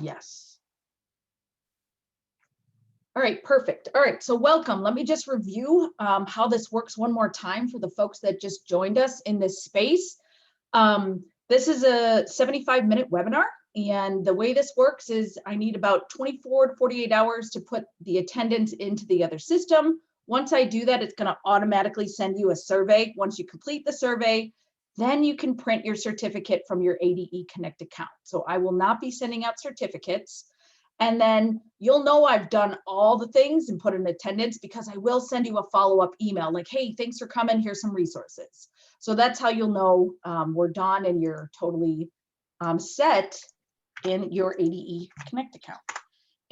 Yes. All right, perfect. All right, so welcome. Let me just review how this works one more time for the folks that just joined us in this space. This is a 75-minute webinar, and the way this works is I need about 24 to 48 hours to put the attendance into the other system. Once I do that, it's going to automatically send you a survey. Once you complete the survey, then you can print your certificate from your ADE Connect account. So I will not be sending out certificates. And then you'll know I've done all the things and put in attendance because I will send you a follow-up email like, hey, thanks for coming, here's some resources. So that's how you'll know we're done and you're totally set in your ADE Connect account.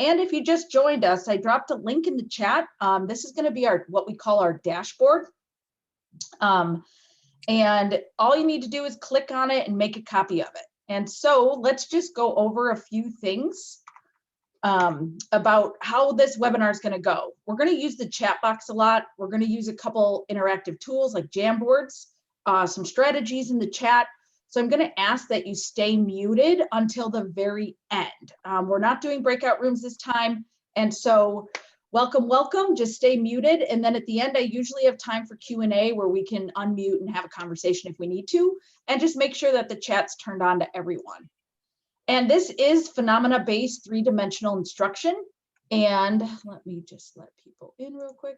And if you just joined us, I dropped a link in the chat. This is going to be our what we call our dashboard. And all you need to do is click on it and make a copy of it. And so let's just go over a few things about how this webinar is going to go. We're going to use the chat box a lot. We're going to use a couple interactive tools like Jamboards, some strategies in the chat. So I'm going to ask that you stay muted until the very end. We're not doing breakout rooms this time. And so welcome, welcome, just stay muted. And then at the end, I usually have time for Q&A where we can unmute and have a conversation if we need to, and just make sure that the chat's turned on to everyone. And this is phenomena-based three-dimensional instruction. And let me just let people in real quick.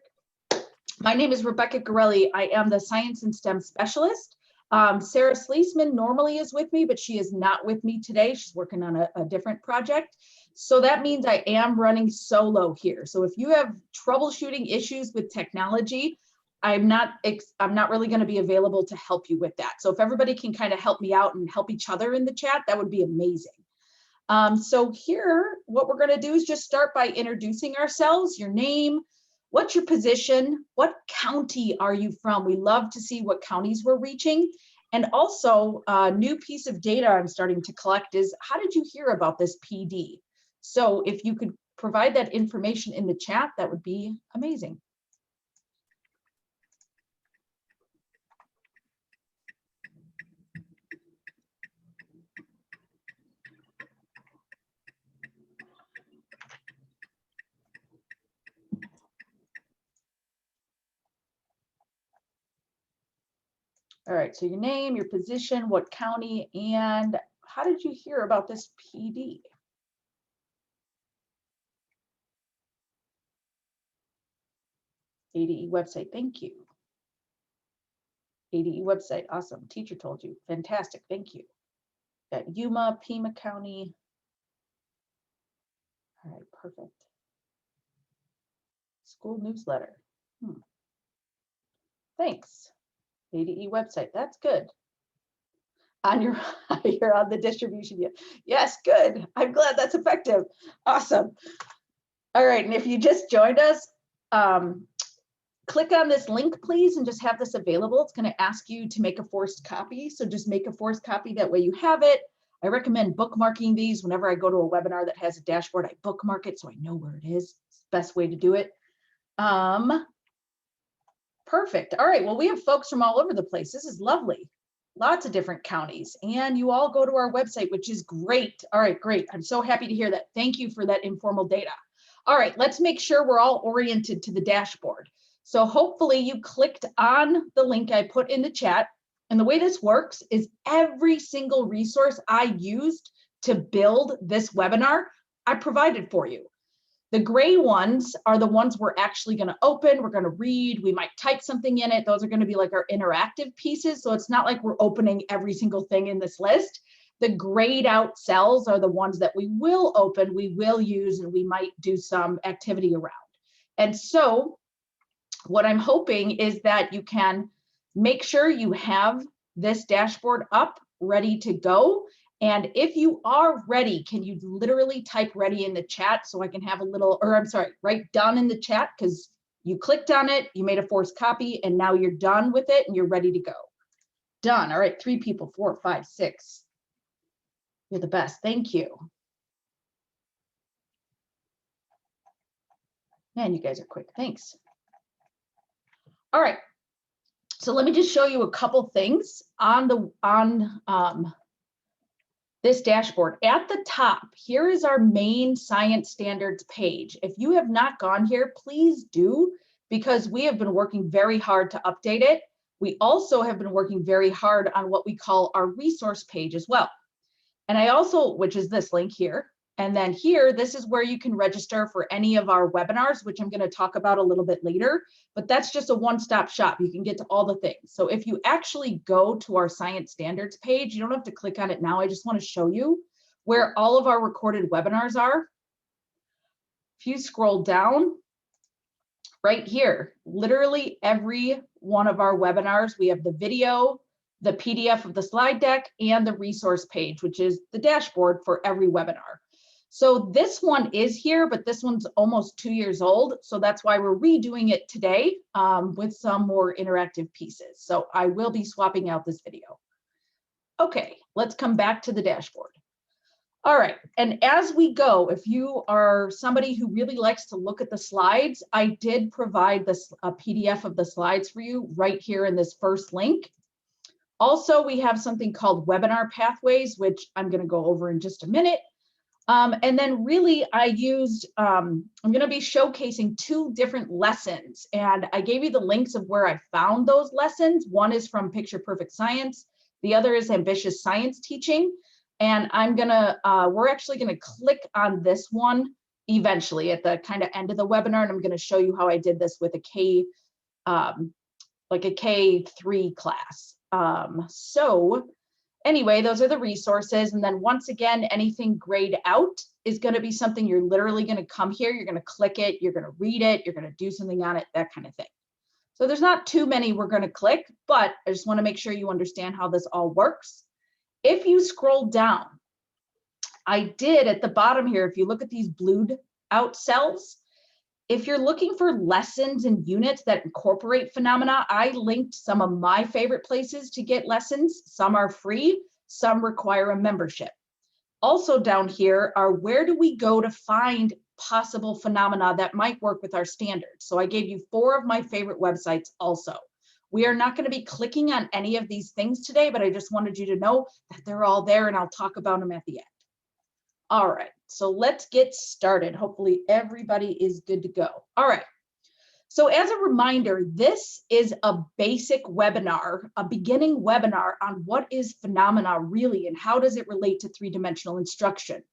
My name is Rebecca Gorelli. I am the Science and STEM Specialist. Sarah Sleesman normally is with me, but she is not with me today. She's working on a different project. So that means I am running solo here. So if you have troubleshooting issues with technology, I'm not really going to be available to help you with that. So if everybody can kind of help me out and help each other in the chat, that would be amazing. So here, what we're going to do is just start by introducing ourselves, your name, what's your position, what county are you from? We love to see what counties we're reaching. And also a new piece of data I'm starting to collect is how did you hear about this PD? So if you could provide that information in the chat, that would be amazing. All right, so your name, your position, what county, and how did you hear about this PD? ADE website, thank you. ADE website, awesome. Teacher told you, fantastic, thank you. Got Yuma, Pima County. All right, perfect. School newsletter. Thanks. ADE website, that's good. You're on the distribution. Yes, good. I'm glad that's effective. Awesome. All right, and if you just joined us, click on this link, please, and just have this available. It's going to ask you to make a forced copy. So just make a forced copy. That way you have it. I recommend bookmarking these. Whenever I go to a webinar that has a dashboard, I bookmark it so I know where it is. It's the best way to do it. Perfect. All right. Well, we have folks from all over the place. This is lovely. Lots of different counties. And you all go to our website, which is great. All right, great. I'm so happy to hear that. Thank you for that informal data. All right, let's make sure we're all oriented to the dashboard. So hopefully you clicked on the link I put in the chat. And the way this works is every single resource I used to build this webinar, I provided for you. The gray ones are the ones we're actually going to open, we're going to read, we might type something in it. Those are going to be like our interactive pieces. So it's not like we're opening every single thing in this list. The grayed out cells are the ones that we will open, we will use, and we might do some activity around. And so what I'm hoping is that you can make sure you have this dashboard up, ready to go. And if you are ready, can you literally type ready in the chat so I can have a little, or I'm sorry, write done in the chat because you clicked on it, you made a forced copy, and now you're done with it and you're ready to go. Done. All right, 3 people, 4, 5, 6. You're the best. Thank you. Man, you guys are quick. Thanks. All right. So let me just show you a couple things on this dashboard. At the top, here is our main science standards page. If you have not gone here, please do, because we have been working very hard to update it. We also have been working very hard on what we call our resource page as well. And I also, which is this link here, and then here, this is where you can register for any of our webinars, which I'm going to talk about a little bit later, but that's just a one-stop shop. You can get to all the things. So if you actually go to our science standards page, you don't have to click on it now. I just want to show you where all of our recorded webinars are. If you scroll down right here, literally every one of our webinars, we have the video, the PDF of the slide deck, and the resource page, which is the dashboard for every webinar. So this one is here, but this one's almost 2 years old. So that's why we're redoing it today with some more interactive pieces. So I will be swapping out this video. Okay, let's come back to the dashboard. All right, and as we go, if you are somebody who really likes to look at the slides, I did provide this a PDF of the slides for you right here in this first link. Also, we have something called webinar pathways, which I'm going to go over in just a minute. And then really I used, I'm going to be showcasing 2 different lessons, and I gave you the links of where I found those lessons. One is from Picture Perfect Science. The other is Ambitious Science Teaching. And I'm going to, we're actually going to click on this one eventually at the kind of end of the webinar. And I'm going to show you how I did this with a K, like a K3 class. So anyway, those are the resources. And then once again, anything grayed out is going to be something you're literally going to come here, you're going to click it, you're going to read it, you're going to do something on it, that kind of thing. So there's not too many we're going to click, but I just want to make sure you understand how this all works. If you scroll down, I did at the bottom here, if you look at these blued out cells, if you're looking for lessons and units that incorporate phenomena, I linked some of my favorite places to get lessons. Some are free, some require a membership. Also down here are where do we go to find possible phenomena that might work with our standards. So I gave you 4 of my favorite websites also. We are not going to be clicking on any of these things today, but I just wanted you to know that they're all there and I'll talk about them at the end. All right, so let's get started. Hopefully everybody is good to go. All right, so as a reminder, this is a basic webinar, a beginning webinar on what is phenomena really and how does it relate to 3-dimensional instruction.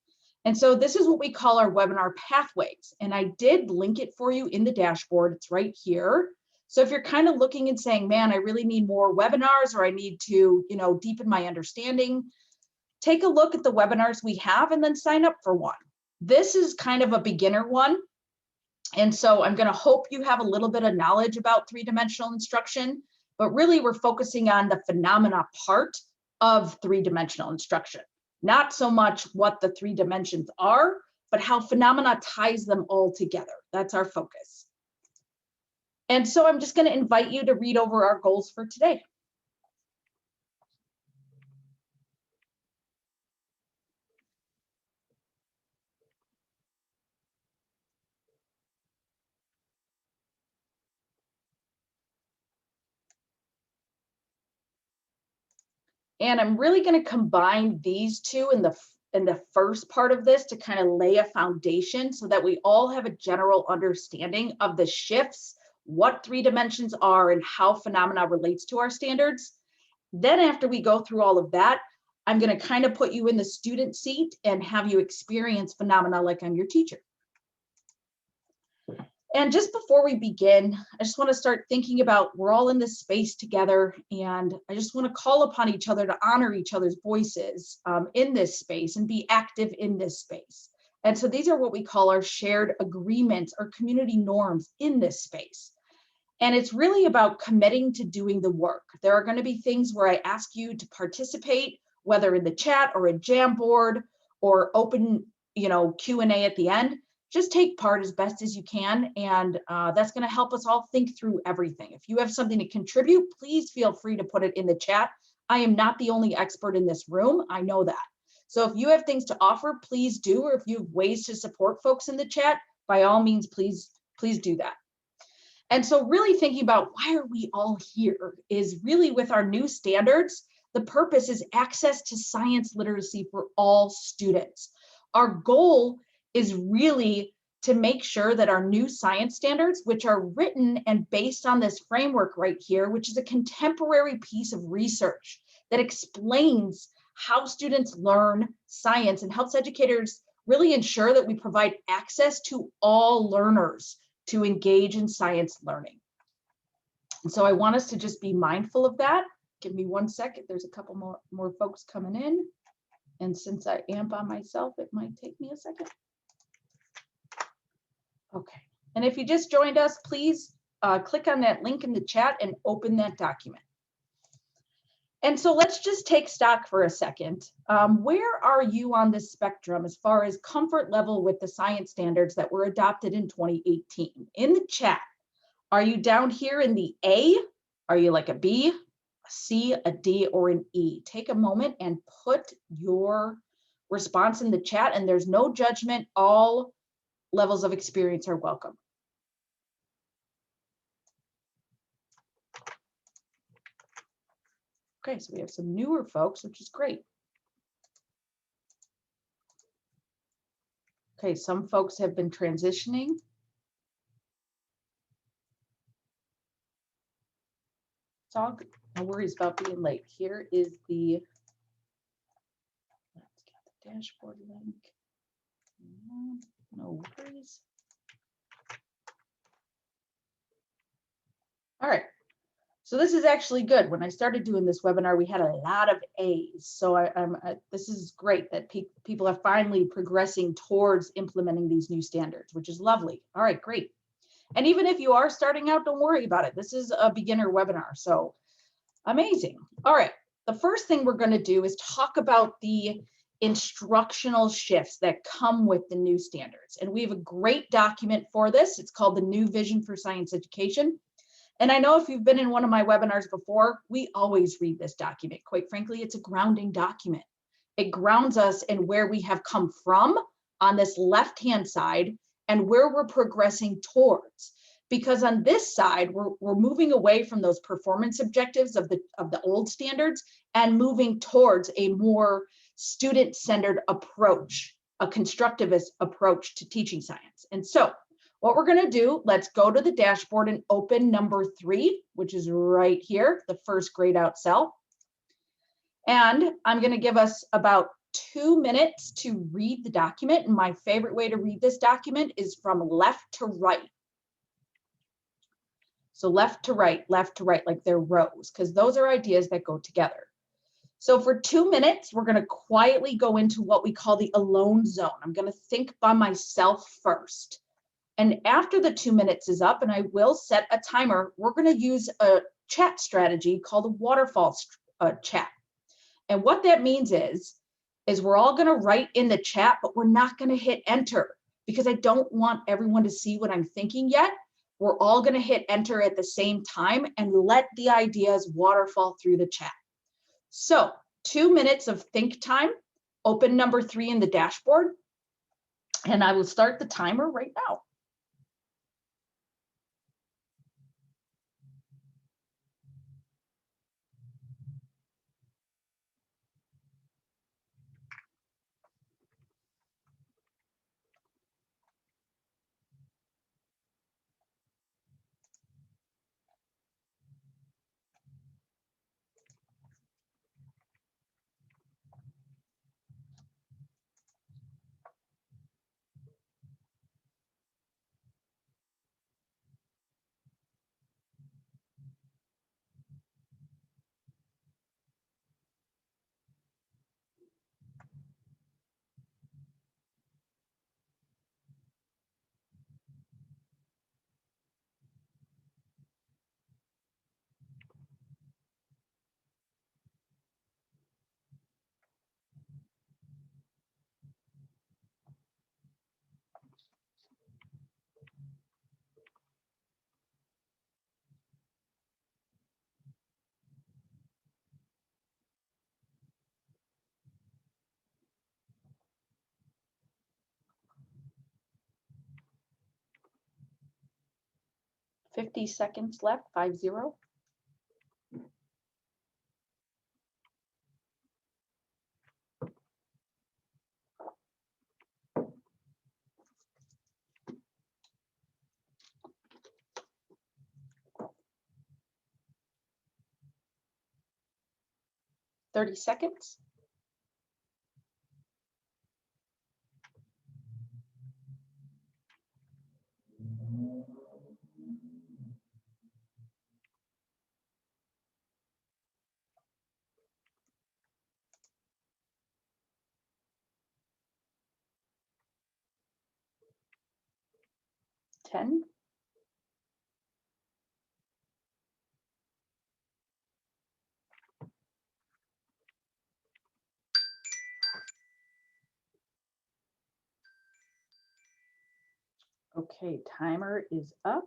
And so this is what we call our webinar pathways. And I did link it for you in the dashboard. It's right here. So if you're kind of looking and saying, man, I really need more webinars or I need to, deepen my understanding, take a look at the webinars we have and then sign up for one. This is kind of a beginner one. And so I'm going to hope you have a little bit of knowledge about 3-dimensional instruction, but really we're focusing on the phenomena part of 3-dimensional instruction. Not so much what the 3 dimensions are, but how phenomena ties them all together. That's our focus. And so I'm just going to invite you to read over our goals for today. And I'm really going to combine these 2 in the first part of this to kind of lay a foundation so that we all have a general understanding of the shifts, what 3 dimensions are, and how phenomena relates to our standards. Then after we go through all of that, I'm going to kind of put you in the student seat and have you experience phenomena like I'm your teacher. And just before we begin, I just want to start thinking about we're all in this space together, and I just want to call upon each other to honor each other's voices in this space and be active in this space. And so these are what we call our shared agreements or community norms in this space. And it's really about committing to doing the work. There are going to be things where I ask you to participate, whether in the chat or a Jamboard or open, Q&A at the end. Just take part as best as you can, and that's going to help us all think through everything. If you have something to contribute, please feel free to put it in the chat. I am not the only expert in this room. I know that. So if you have things to offer, please do, or if you have ways to support folks in the chat, by all means, please do that. And so really thinking about why are we all here is really with our new standards, The purpose is access to science literacy for all students. Our goal is really to make sure that our new science standards, which are written and based on this framework right here, which is a contemporary piece of research that explains how students learn science and helps educators really ensure that we provide access to all learners to engage in science learning. And so I want us to just be mindful of that. Give me 1 second. There's a couple more folks coming in. And since I am by myself, it might take me a second. Okay. And if you just joined us, please click on that link in the chat and open that document. And so let's just take stock for a second. Where are you on this spectrum as far as comfort level with the science standards that were adopted in 2018? In the chat, are you down here in the A? Are you like a B, a C, a D, or an E? Take a moment and put your response in the chat, and there's no judgment. All levels of experience are welcome. Okay, so we have some newer folks, which is great. Okay, some folks have been transitioning. It's all good. No worries about being late. Here is the, let's get the dashboard link. No worries. All right. So this is actually good. When I started doing this webinar, we had a lot of A's. So this is great that people are finally progressing towards implementing these new standards, which is lovely. All right, great. And even if you are starting out, don't worry about it. This is a beginner webinar, so amazing. All right, the first thing we're going to do is talk about the instructional shifts that come with the new standards. And we have a great document for this. It's called the New Vision for Science Education. And I know if you've been in one of my webinars before, we always read this document. Quite frankly, it's a grounding document. It grounds us in where we have come from on this left-hand side and where we're progressing towards. Because on this side, we're moving away from those performance objectives of the old standards and moving towards a more student-centered approach, a constructivist approach to teaching science. And so what we're going to do, let's go to the dashboard and open number 3, which is right here, the first grayed out cell. And I'm going to give us about 2 minutes to read the document. And my favorite way to read this document is from left to right. So left to right, like they're rows, because those are ideas that go together. So for 2 minutes, we're going to quietly go into what we call the alone zone. I'm going to think by myself first. And after the 2 minutes is up, and I will set a timer, we're going to use a chat strategy called a waterfall chat. And what that means is we're all going to write in the chat, but we're not going to hit enter because I don't want everyone to see what I'm thinking yet. We're all going to hit enter at the same time and let the ideas waterfall through the chat. So 2 minutes of think time, open number 3 in the dashboard, and I will start the timer right now. $50 seconds left, 50. 30 seconds. Ten. Okay, timer is up.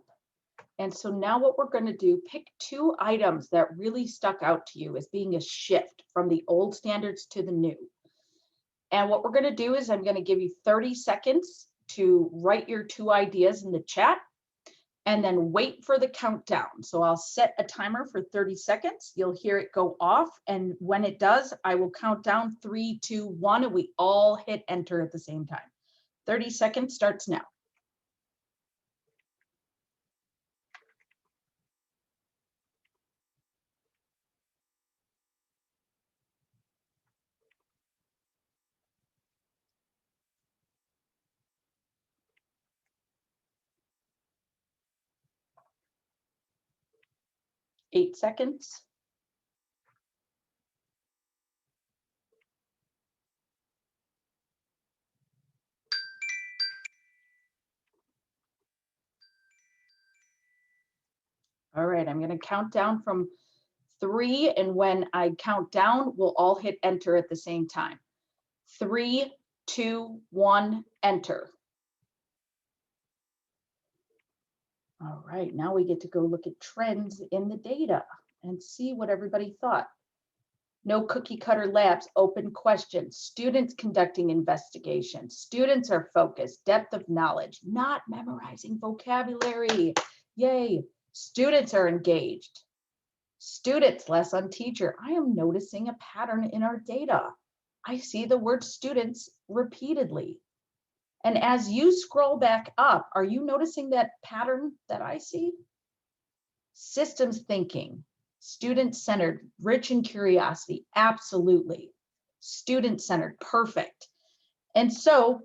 And so now what we're going to do, pick 2 items that really stuck out to you as being a shift from the old standards to the new. And what we're going to do is I'm going to give you 30 seconds to write your 2 ideas in the chat and then wait for the countdown. So I'll set a timer for 30 seconds. You'll hear it go off. And when it does, I will count down 3, 2, 1, and we all hit enter at the same time. 30 seconds starts now. Eight seconds. All right, I'm going to count down from 3, and when I count down, we'll all hit enter at the same time. 3, 2, 1, enter. All right, now we get to go look at trends in the data and see what everybody thought. No cookie cutter labs, open questions, students conducting investigations, students are focused, depth of knowledge, not memorizing vocabulary. Yay, students are engaged. Students less on teacher. I am noticing a pattern in our data. I see the word students repeatedly. And as you scroll back up, are you noticing that pattern that I see? Systems thinking, student-centered, rich in curiosity, absolutely. Student-centered, perfect. And so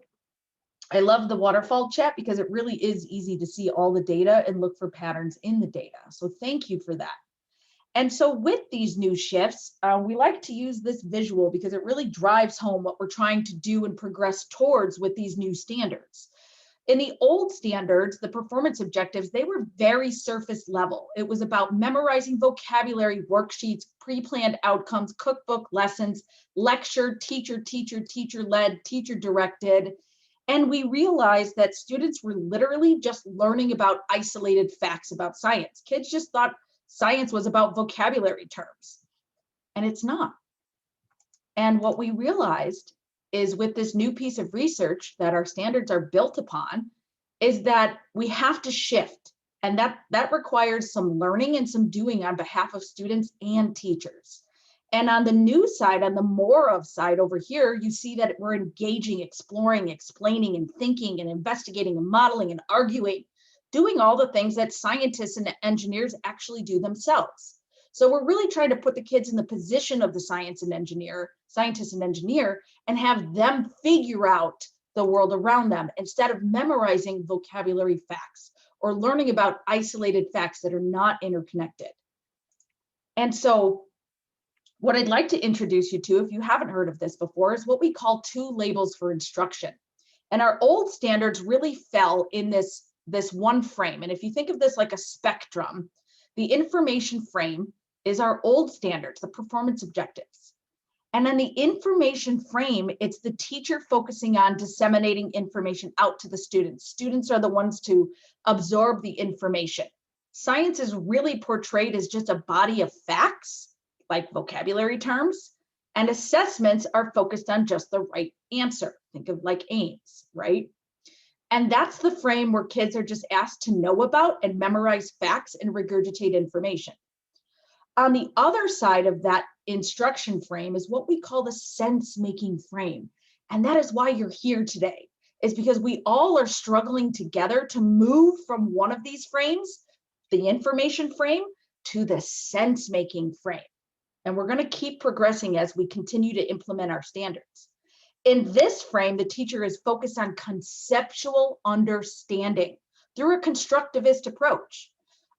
I love the waterfall chat because it really is easy to see all the data and look for patterns in the data. So thank you for that. And so with these new shifts, we like to use this visual because it really drives home what we're trying to do and progress towards with these new standards. In the old standards, the performance objectives, they were very surface level. It was about memorizing vocabulary, worksheets, pre-planned outcomes, cookbook lessons, lecture, teacher-led, teacher-directed. And we realized that students were literally just learning about isolated facts about science. Kids just thought science was about vocabulary terms, and it's not. And what we realized is with this new piece of research that our standards are built upon is that we have to shift, and that requires some learning and some doing on behalf of students and teachers. And on the new side, on the more of side over here, you see that we're engaging, exploring, explaining, and thinking, and investigating, and modeling, and arguing, doing all the things that scientists and engineers actually do themselves. So we're really trying to put the kids in the position of the scientist and engineer, and have them figure out the world around them instead of memorizing vocabulary facts or learning about isolated facts that are not interconnected. And so what I'd like to introduce you to, if you haven't heard of this before, is what we call 2 labels for instruction. And our old standards really fell in this one frame. And if you think of this like a spectrum, the information frame is our old standards, the performance objectives. And then the information frame, it's the teacher focusing on disseminating information out to the students. Students are the ones to absorb the information. Science is really portrayed as just a body of facts, like vocabulary terms, and assessments are focused on just the right answer. Think of like Ames, right? And that's the frame where kids are just asked to know about and memorize facts and regurgitate information. On the other side of that instruction frame is what we call the sense-making frame. And that is why you're here today, is because we all are struggling together to move from one of these frames, the information frame, to the sense-making frame. And we're going to keep progressing as we continue to implement our standards. In this frame, the teacher is focused on conceptual understanding through a constructivist approach.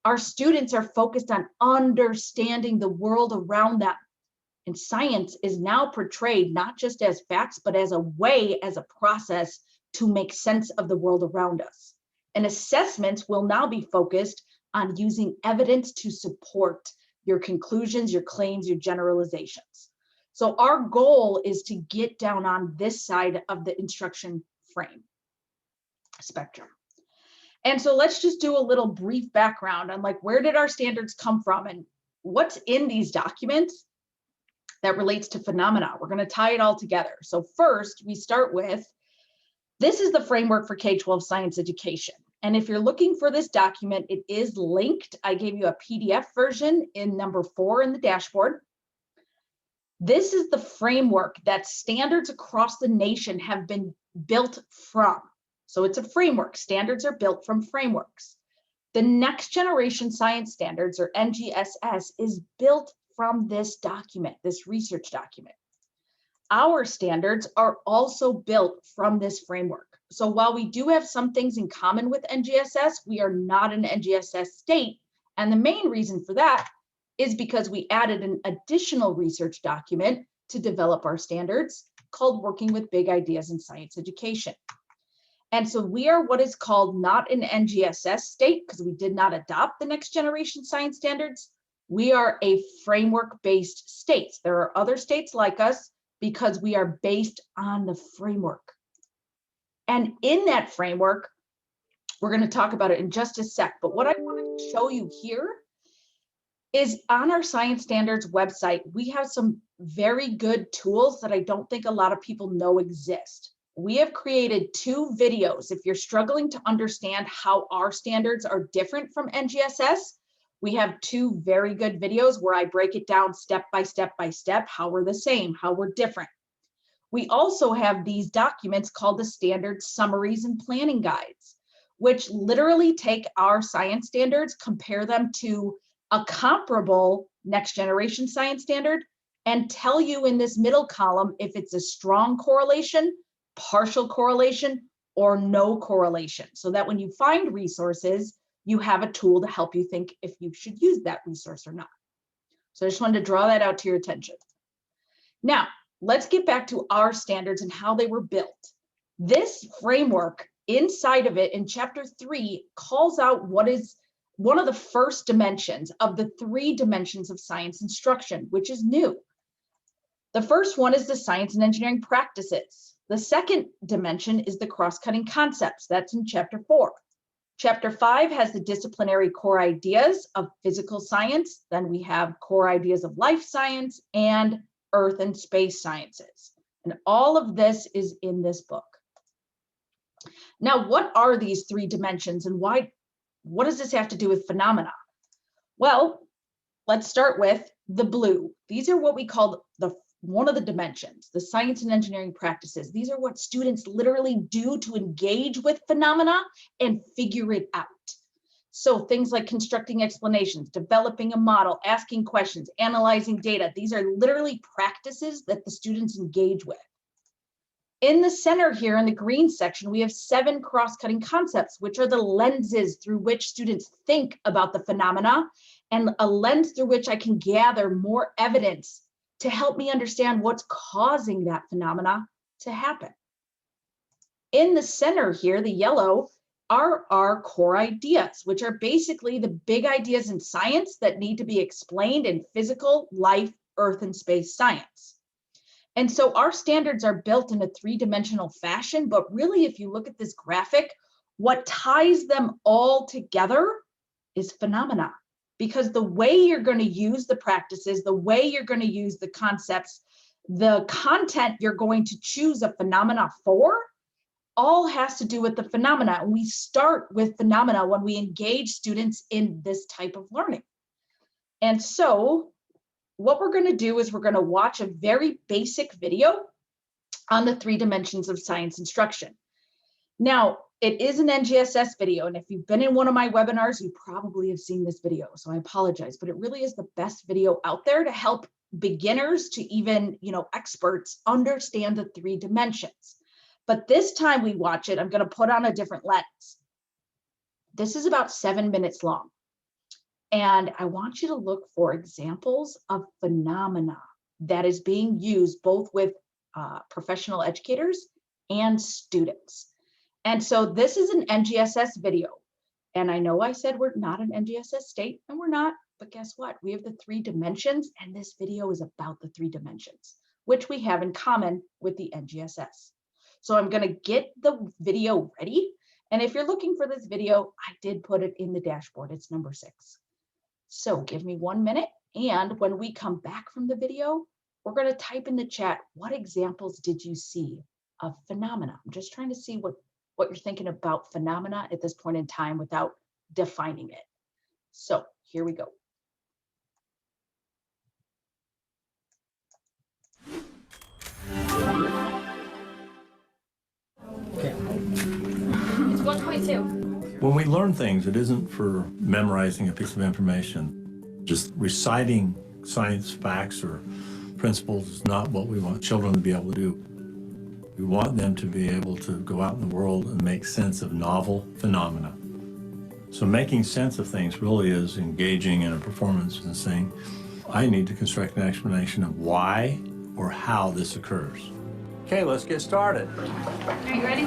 Our students are focused on understanding the world around them. And science is now portrayed not just as facts, but as a way, as a process to make sense of the world around us. And assessments will now be focused on using evidence to support your conclusions, your claims, your generalizations. So our goal is to get down on this side of the instruction frame spectrum. And so let's just do a little brief background on like, where did our standards come from and what's in these documents that relates to phenomena. We're going to tie it all together. So first, we start with, this is the framework for K-12 science education. And if you're looking for this document, it is linked. I gave you a PDF version in number 4 in the dashboard. This is the framework that standards across the nation have been built from. So it's a framework. Standards are built from frameworks. The Next Generation Science Standards, or NGSS, is built from this document, this research document. Our standards are also built from this framework. So while we do have some things in common with NGSS, we are not an NGSS state. And the main reason for that is because we added an additional research document to develop our standards called Working with Big Ideas in Science Education. And so we are what is called not an NGSS state because we did not adopt the Next Generation Science Standards. We are a framework-based state. There are other states like us because we are based on the framework. And in that framework, we're going to talk about it in just a sec. But what I want to show you here is on our Science Standards website, we have some very good tools that I don't think a lot of people know exist. We have created 2 videos. If you're struggling to understand how our standards are different from NGSS, we have 2 very good videos where I break it down step by step by step, how we're the same, how we're different. We also have these documents called the Standards Summaries and Planning Guides, which literally take our science standards, compare them to a comparable Next Generation Science Standard, and tell you in this middle column if it's a strong correlation, partial correlation, or no correlation, so that when you find resources, you have a tool to help you think if you should use that resource or not. So I just wanted to draw that out to your attention. Now, let's get back to our standards and how they were built. This framework, inside of it in chapter 3, calls out what is one of the first dimensions of the 3 dimensions of science instruction, which is new. The first one is the science and engineering practices. The second dimension is the cross-cutting concepts. That's in chapter 4. Chapter 5 has the disciplinary core ideas of physical science. Then we have core ideas of life science and earth and space sciences. And all of this is in this book. Now, what are these 3 dimensions and what does this have to do with phenomena? Well, let's start with the blue. These are what we call one of the dimensions, the science and engineering practices. These are what students literally do to engage with phenomena and figure it out. So things like constructing explanations, developing a model, asking questions, analyzing data. These are literally practices that the students engage with. In the center here in the green section, we have 7 cross-cutting concepts, which are the lenses through which students think about the phenomena and a lens through which I can gather more evidence to help me understand what's causing that phenomena to happen. In the center here, the yellow, are our core ideas, which are basically the big ideas in science that need to be explained in physical, life, earth, and space science. And so our standards are built in a 3-dimensional fashion, but really, if you look at this graphic, what ties them all together is phenomena. Because the way you're going to use the practices, the way you're going to use the concepts, the content you're going to choose a phenomena for, all has to do with the phenomena. And we start with phenomena when we engage students in this type of learning. And so what we're going to do is we're going to watch a very basic video on the 3 dimensions of science instruction. Now, it is an NGSS video, and if you've been in one of my webinars, you probably have seen this video, so I apologize, but it really is the best video out there to help beginners to even, experts understand the 3 dimensions. But this time we watch it, I'm going to put on a different lens. This is about 7 minutes long. And I want you to look for examples of phenomena that is being used both with professional educators and students. And so this is an NGSS video. And I know I said we're not an NGSS state, and we're not, but guess what? We have the 3 dimensions, and this video is about the 3 dimensions, which we have in common with the NGSS. So I'm going to get the video ready. And if you're looking for this video, I did put it in the dashboard. It's number 6. So give me 1 minute. And when we come back from the video, we're going to type in the chat, what examples did you see of phenomena? I'm just trying to see what you're thinking about phenomena at this point in time without defining it. So here we go. Okay. It's 1.2. When we learn things, it isn't for memorizing a piece of information. Just reciting science facts or principles is not what we want children to be able to do. We want them to be able to go out in the world and make sense of novel phenomena. So making sense of things really is engaging in a performance and saying, I need to construct an explanation of why or how this occurs. Okay, let's get started. Are you ready?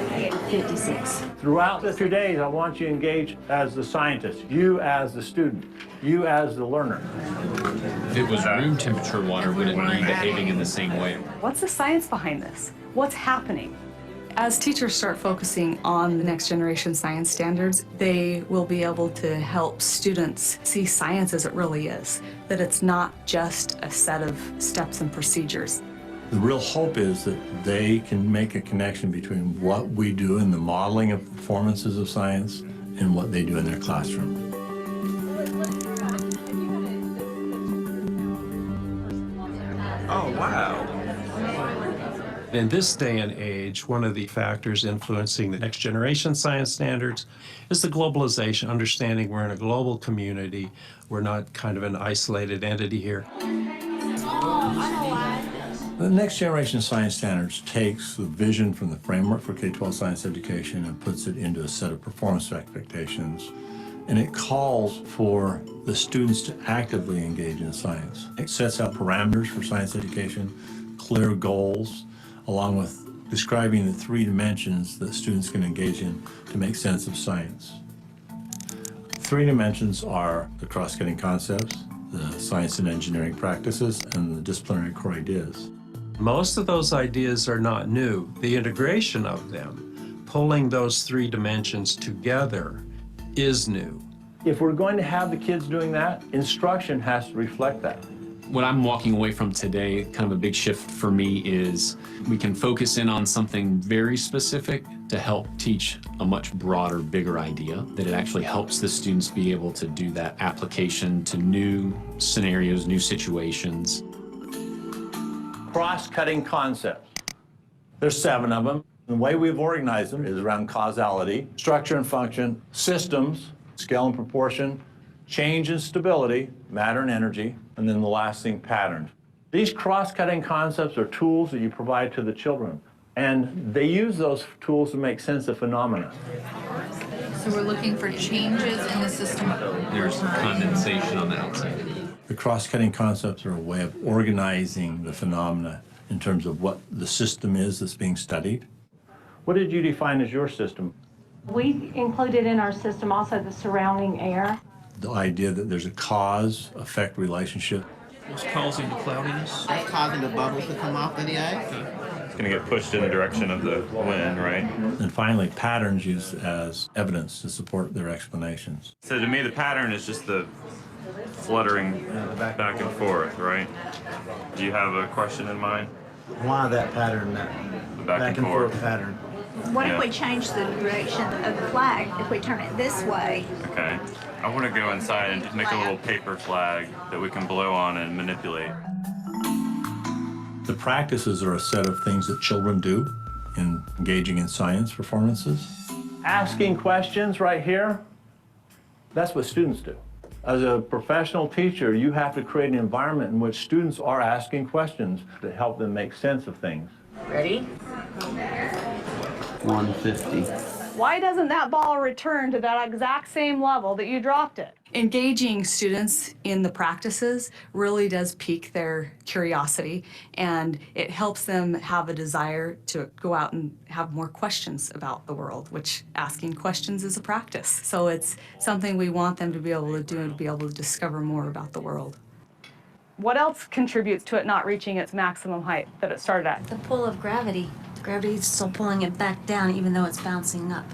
56. Throughout the 2 days, I want you to engage as the scientist, you as the student, you as the learner. If it was room temperature water, would it be behaving in the same way? What's the science behind this? What's happening? As teachers start focusing on the next generation science standards, they will be able to help students see science as it really is, that it's not just a set of steps and procedures. The real hope is that they can make a connection between what we do in the modeling of performances of science and what they do in their classroom. Oh, wow. In this day and age, one of the factors influencing the next generation science standards is the globalization, understanding we're in a global community. We're not kind of an isolated entity here. The next generation science standards takes the vision from the framework for K-12 science education and puts it into a set of performance expectations. And it calls for the students to actively engage in science. It sets out parameters for science education, clear goals, along with describing the 3 dimensions that students can engage in to make sense of science. 3 dimensions are the cross-cutting concepts, the science and engineering practices, and the disciplinary core ideas. Most of those ideas are not new. The integration of them, pulling those 3 dimensions together, is new. If we're going to have the kids doing that, instruction has to reflect that. What I'm walking away from today, kind of a big shift for me, is we can focus in on something very specific to help teach a much broader, bigger idea, that it actually helps the students be able to do that application to new scenarios, new situations. Cross-cutting concepts. There's 7 of them. The way we've organized them is around causality, structure and function, systems, scale and proportion, change and stability, matter and energy, and then the last thing, pattern. These cross-cutting concepts are tools that you provide to the children, and they use those tools to make sense of phenomena. So we're looking for changes in the system. There's condensation on the outside. The cross-cutting concepts are a way of organizing the phenomena in terms of what the system is that's being studied. What did you define as your system? We included in our system also the surrounding air. The idea that there's a cause-effect relationship. What's causing the cloudiness? That's causing the bubbles to come off of the ice. It's going to get pushed in the direction of the wind, right? And finally, patterns used as evidence to support their explanations. So to me, the pattern is just the fluttering back and forth, right? Do you have a question in mind? Why that pattern, that The back and forth pattern? What Yeah. if we change the direction of the flag? If we turn it this way? Okay. I want to go inside and make a little paper flag that we can blow on and manipulate. The practices are a set of things that children do in engaging in science performances. Asking questions right here, that's what students do. As a professional teacher, you have to create an environment in which students are asking questions that help them make sense of things. Ready? 150. Why doesn't that ball return to that exact same level that you dropped it? Engaging students in the practices really does pique their curiosity, and it helps them have a desire to go out and have more questions about the world, which asking questions is a practice. So it's something we want them to be able to do and to be able to discover more about the world. What else contributes to it not reaching its maximum height that it started at? The pull of gravity. Gravity's still pulling it back down even though it's bouncing up.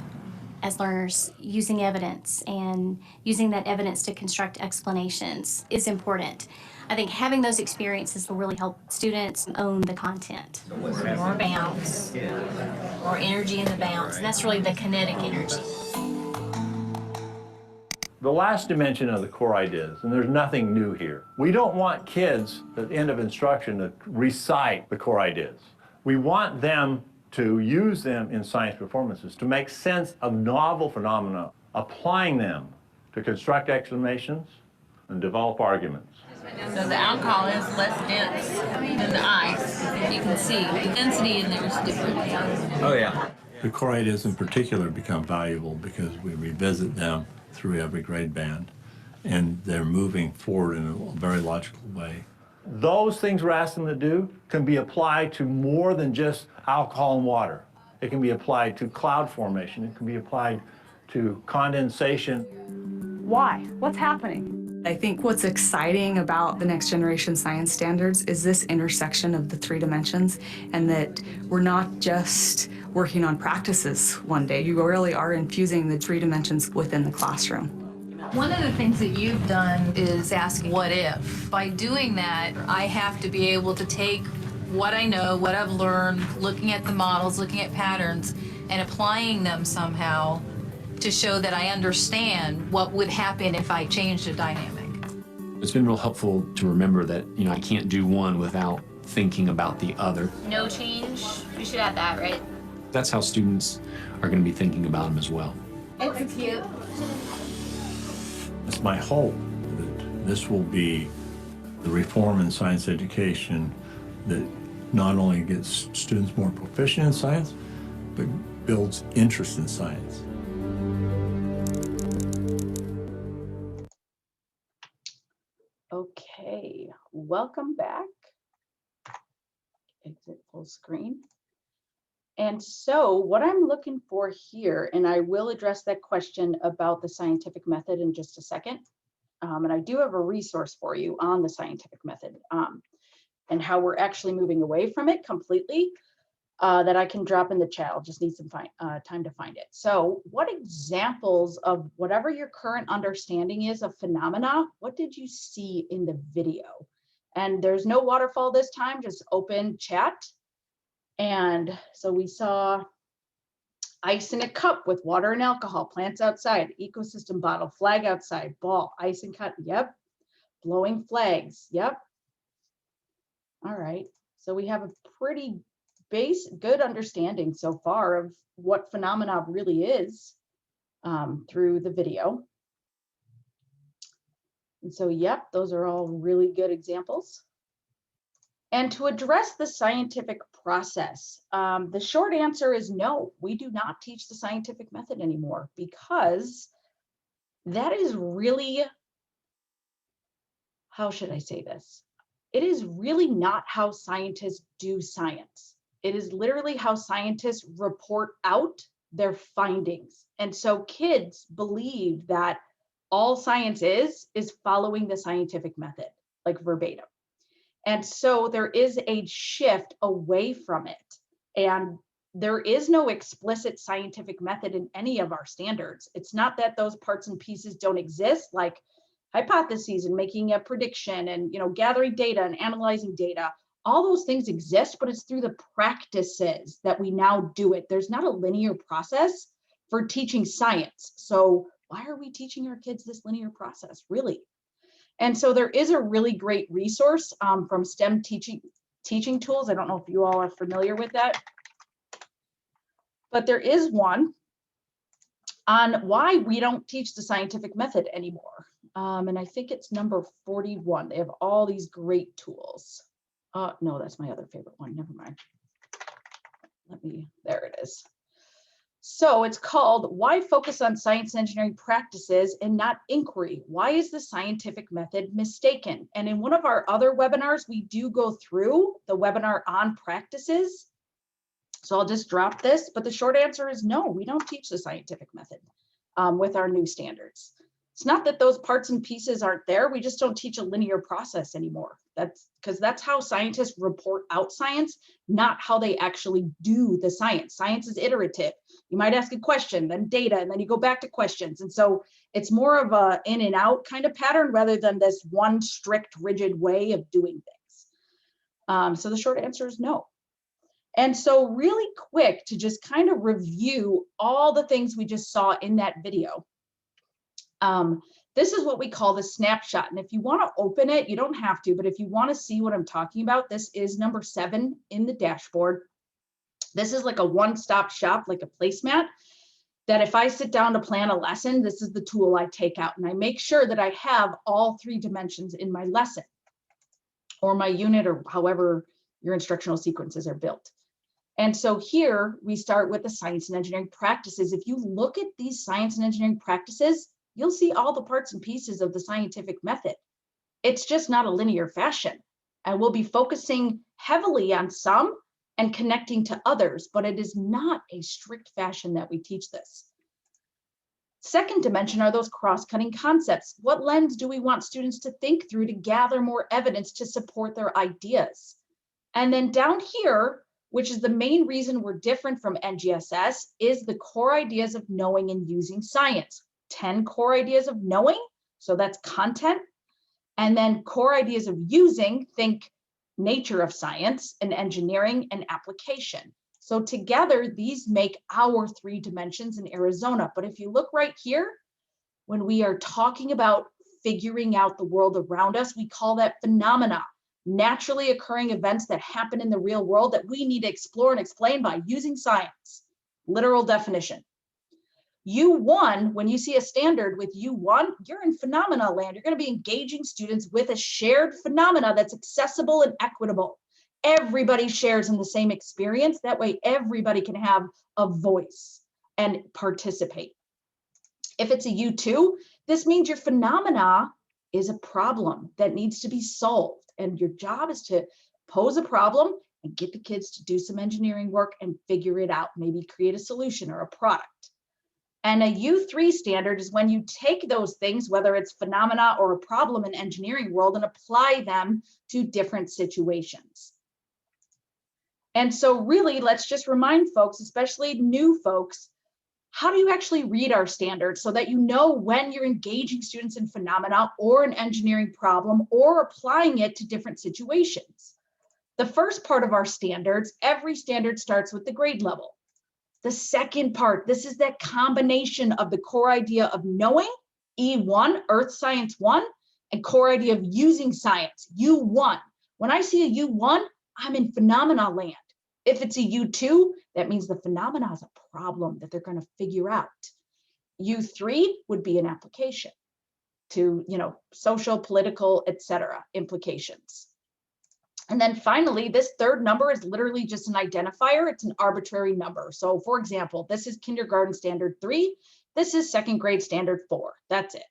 As learners, using evidence and using that evidence to construct explanations is important. I think having those experiences will really help students own the content. More bounce, more energy in the bounce, and that's really the kinetic energy. The last dimension of the core ideas, and there's nothing new here. We don't want kids at the end of instruction to recite the core ideas. We want them to use them in science performances to make sense of novel phenomena, applying them to construct explanations and develop arguments. So the alcohol is less dense than the ice. You can see the density in there is different. Oh, yeah. The core ideas in particular become valuable because we revisit them through every grade band, and they're moving forward in a very logical way. Those things we're asking them to do can be applied to more than just alcohol and water. It can be applied to cloud formation. It can be applied to condensation. Why? What's happening? I think what's exciting about the next generation science standards is this intersection of the three dimensions, and that we're not just working on practices one day. You really are infusing the three dimensions within the classroom. One of the things that you've done is ask what if. By doing that, I have to be able to take what I know, what I've learned, looking at the models, looking at patterns, and applying them somehow to show that I understand what would happen if I changed a dynamic. It's been real helpful to remember that, I can't do one without thinking about the other. No change. We should add that, right? That's how students are going to be thinking about them as well. Execute. It's my hope that this will be the reform in science education that not only gets students more proficient in science, but builds interest in science. Okay, welcome back. Exit full screen. And so what I'm looking for here, and I will address that question about the scientific method in just a second. And I do have a resource for you on the scientific method and how we're actually moving away from it completely that I can drop in the chat. I'll just need some time to find it. So what examples of whatever your current understanding is of phenomena, what did you see in the video? And there's no waterfall this time, just open chat. And so we saw ice in a cup with water and alcohol, plants outside, ecosystem bottle, flag outside, ball, ice and cup, yep. Blowing flags, yep. All right, so we have a pretty good understanding so far of what phenomena really is through the video. And so, yep, those are all really good examples. And to address the scientific process, the short answer is no, we do not teach the scientific method anymore because that is really, how should I say this? It is really not how scientists do science. It is literally how scientists report out their findings. And so kids believe that all science is following the scientific method, like verbatim. And so there is a shift away from it. And there is no explicit scientific method in any of our standards. It's not that those parts and pieces don't exist, like hypotheses and making a prediction and gathering data and analyzing data. All those things exist, but it's through the practices that we now do it. There's not a linear process for teaching science. So why are we teaching our kids this linear process, really? And so there is a really great resource from STEM teaching tools. I don't know if you all are familiar with that, but there is one on why we don't teach the scientific method anymore. And I think it's number 41. They have all these great tools. No, that's my other favorite one. Never mind. There it is. So it's called Why Focus on Science and Engineering Practices and Not Inquiry? Why is the scientific method mistaken? And in one of our other webinars, we do go through the webinar on practices. So I'll just drop this, but the short answer is no, we don't teach the scientific method with our new standards. It's not that those parts and pieces aren't there, we just don't teach a linear process anymore. That's because that's how scientists report out science, not how they actually do the science. Science is iterative. You might ask a question, then data, and then you go back to questions. And so it's more of a in and out kind of pattern rather than this one strict, rigid way of doing things. So the short answer is no. And so really quick to just kind of review all the things we just saw in that video. This is what we call the snapshot. And if you want to open it, you don't have to, but if you want to see what I'm talking about, this is number 7 in the dashboard. This is like a one-stop shop, like a placemat, that if I sit down to plan a lesson, this is the tool I take out. And I make sure that I have all 3 dimensions in my lesson or my unit or however your instructional sequences are built. And so here we start with the science and engineering practices. If you look at these science and engineering practices, you'll see all the parts and pieces of the scientific method. It's just not a linear fashion. And we'll be focusing heavily on some and connecting to others, but it is not a strict fashion that we teach this. Second dimension are those cross-cutting concepts. What lens do we want students to think through to gather more evidence to support their ideas? And then down here, which is the main reason we're different from NGSS, is the core ideas of knowing and using science. 10 core ideas of knowing, so that's content. And then core ideas of using, think nature of science and engineering and application. So together, these make our 3 dimensions in Arizona. But if you look right here, when we are talking about figuring out the world around us, we call that phenomena, naturally occurring events that happen in the real world that we need to explore and explain by using science. Literal definition. U1, when you see a standard with U1, you're in phenomena land. You're going to be engaging students with a shared phenomena that's accessible and equitable. Everybody shares in the same experience. That way, everybody can have a voice and participate. If it's a U2, this means your phenomena is a problem that needs to be solved. And your job is to pose a problem and get the kids to do some engineering work and figure it out, maybe create a solution or a product. And a U3 standard is when you take those things, whether it's phenomena or a problem in engineering world, and apply them to different situations. And so really, let's just remind folks, especially new folks, how do you actually read our standards so that you know when you're engaging students in phenomena or an engineering problem or applying it to different situations? The first part of our standards, every standard starts with the grade level. The second part, this is that combination of the core idea of knowing, E1, Earth Science 1, and core idea of using science, U1. When I see a U1, I'm in phenomena land. If it's a U2, that means the phenomena is a problem that they're going to figure out. U3 would be an application to, social, political, etc. implications. And then finally, this third number is literally just an identifier. It's an arbitrary number. So for example, this is kindergarten standard 3. This is second grade standard 4. That's it.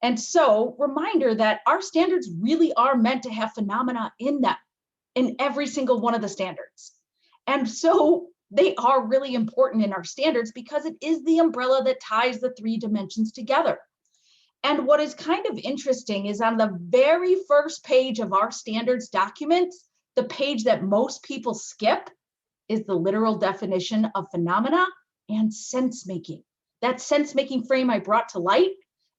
And so reminder that our standards really are meant to have phenomena in them, in every single one of the standards. And so they are really important in our standards because it is the umbrella that ties the 3 dimensions together. And what is kind of interesting is on the very first page of our standards documents, the page that most people skip is the literal definition of phenomena and sense making. That sense making frame I brought to light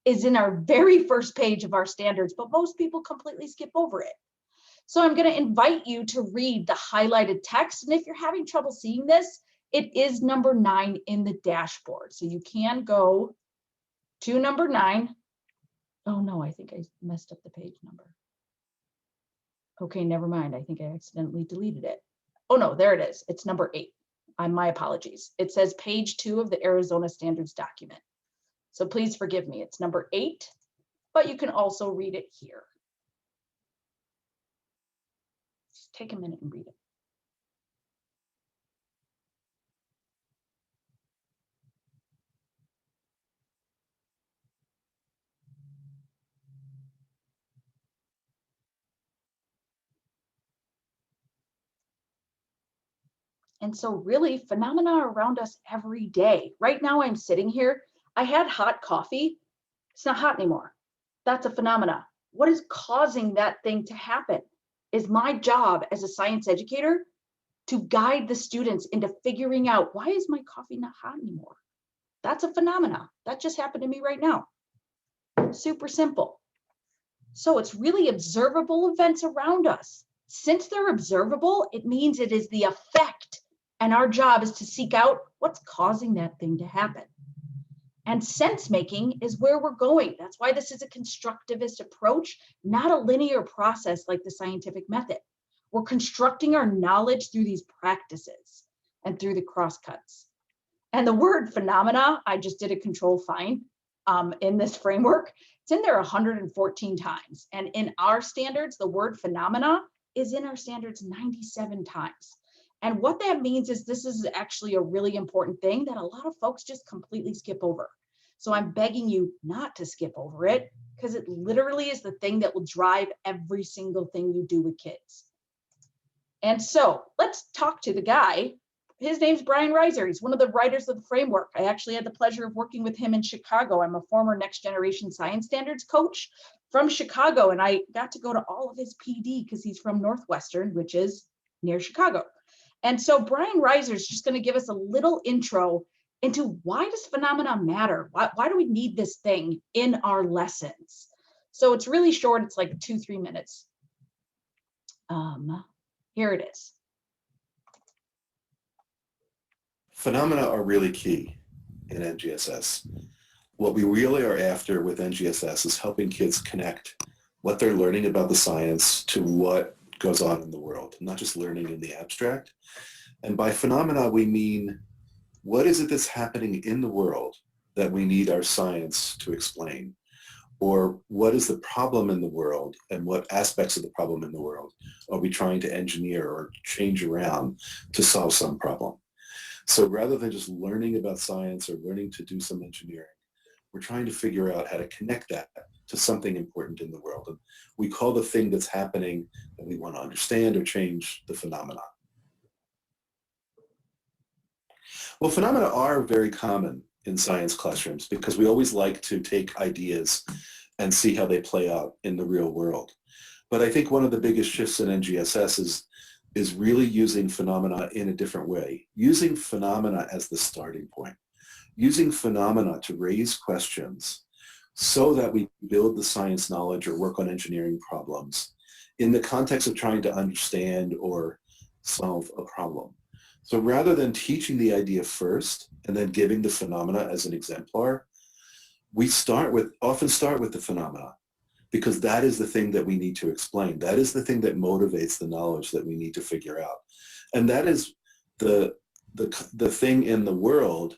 is in our very first page of our standards, but most people completely skip over it. So I'm going to invite you to read the highlighted text. And if you're having trouble seeing this, it is number 9 in the dashboard. So you can go to number 9. Oh no, I think I messed up the page number. Okay, never mind. I think I accidentally deleted it. Oh no, there it is. It's number 8. My apologies. It says page 2 of the Arizona Standards document. So please forgive me. It's number 8. but you can also read it here. Just take a minute and read it. And so really phenomena are around us every day. Right now I'm sitting here, I had hot coffee. It's not hot anymore. That's a phenomena. What is causing that thing to happen? Is my job as a science educator to guide the students into figuring out, why is my coffee not hot anymore? That's a phenomena. That just happened to me right now. Super simple. So it's really observable events around us. Since they're observable, it means it is the effect. And our job is to seek out what's causing that thing to happen. And sense making is where we're going. That's why this is a constructivist approach, not a linear process like the scientific method. We're constructing our knowledge through these practices and through the crosscuts. And the word phenomena, I just did a control find in this framework. It's in there 114 times. And in our standards, the word phenomena is in our standards 97 times. And what that means is this is actually a really important thing that a lot of folks just completely skip over. So I'm begging you not to skip over it, because it literally is the thing that will drive every single thing you do with kids. And so let's talk to the guy. His name's Brian Reiser. He's one of the writers of the framework. I actually had the pleasure of working with him in Chicago. I'm a former Next Generation Science Standards coach from Chicago, and I got to go to all of his PD because he's from Northwestern, which is near Chicago. And so Brian Reiser is just going to give us a little intro into why does phenomena matter? Why do we need this thing in our lessons? So it's really short. It's like 2-3 minutes. Here it is. Phenomena are really key in NGSS. What we really are after with NGSS is helping kids connect what they're learning about the science to what goes on in the world, not just learning in the abstract. And by phenomena, we mean, what is it that's happening in the world that we need our science to explain? Or what is the problem in the world, and what aspects of the problem in the world are we trying to engineer or change around to solve some problem? So rather than just learning about science or learning to do some engineering, we're trying to figure out how to connect that to something important in the world. And we call the thing that's happening that we want to understand or change the phenomena. Well, phenomena are very common in science classrooms because we always like to take ideas and see how they play out in the real world. But I think one of the biggest shifts in NGSS is really using phenomena in a different way, using phenomena as the starting point, using phenomena to raise questions so that we build the science knowledge or work on engineering problems in the context of trying to understand or solve a problem. So rather than teaching the idea first and then giving the phenomena as an exemplar, we often start with the phenomena, because that is the thing that we need to explain. That is the thing that motivates the knowledge that we need to figure out. And that is the thing in the world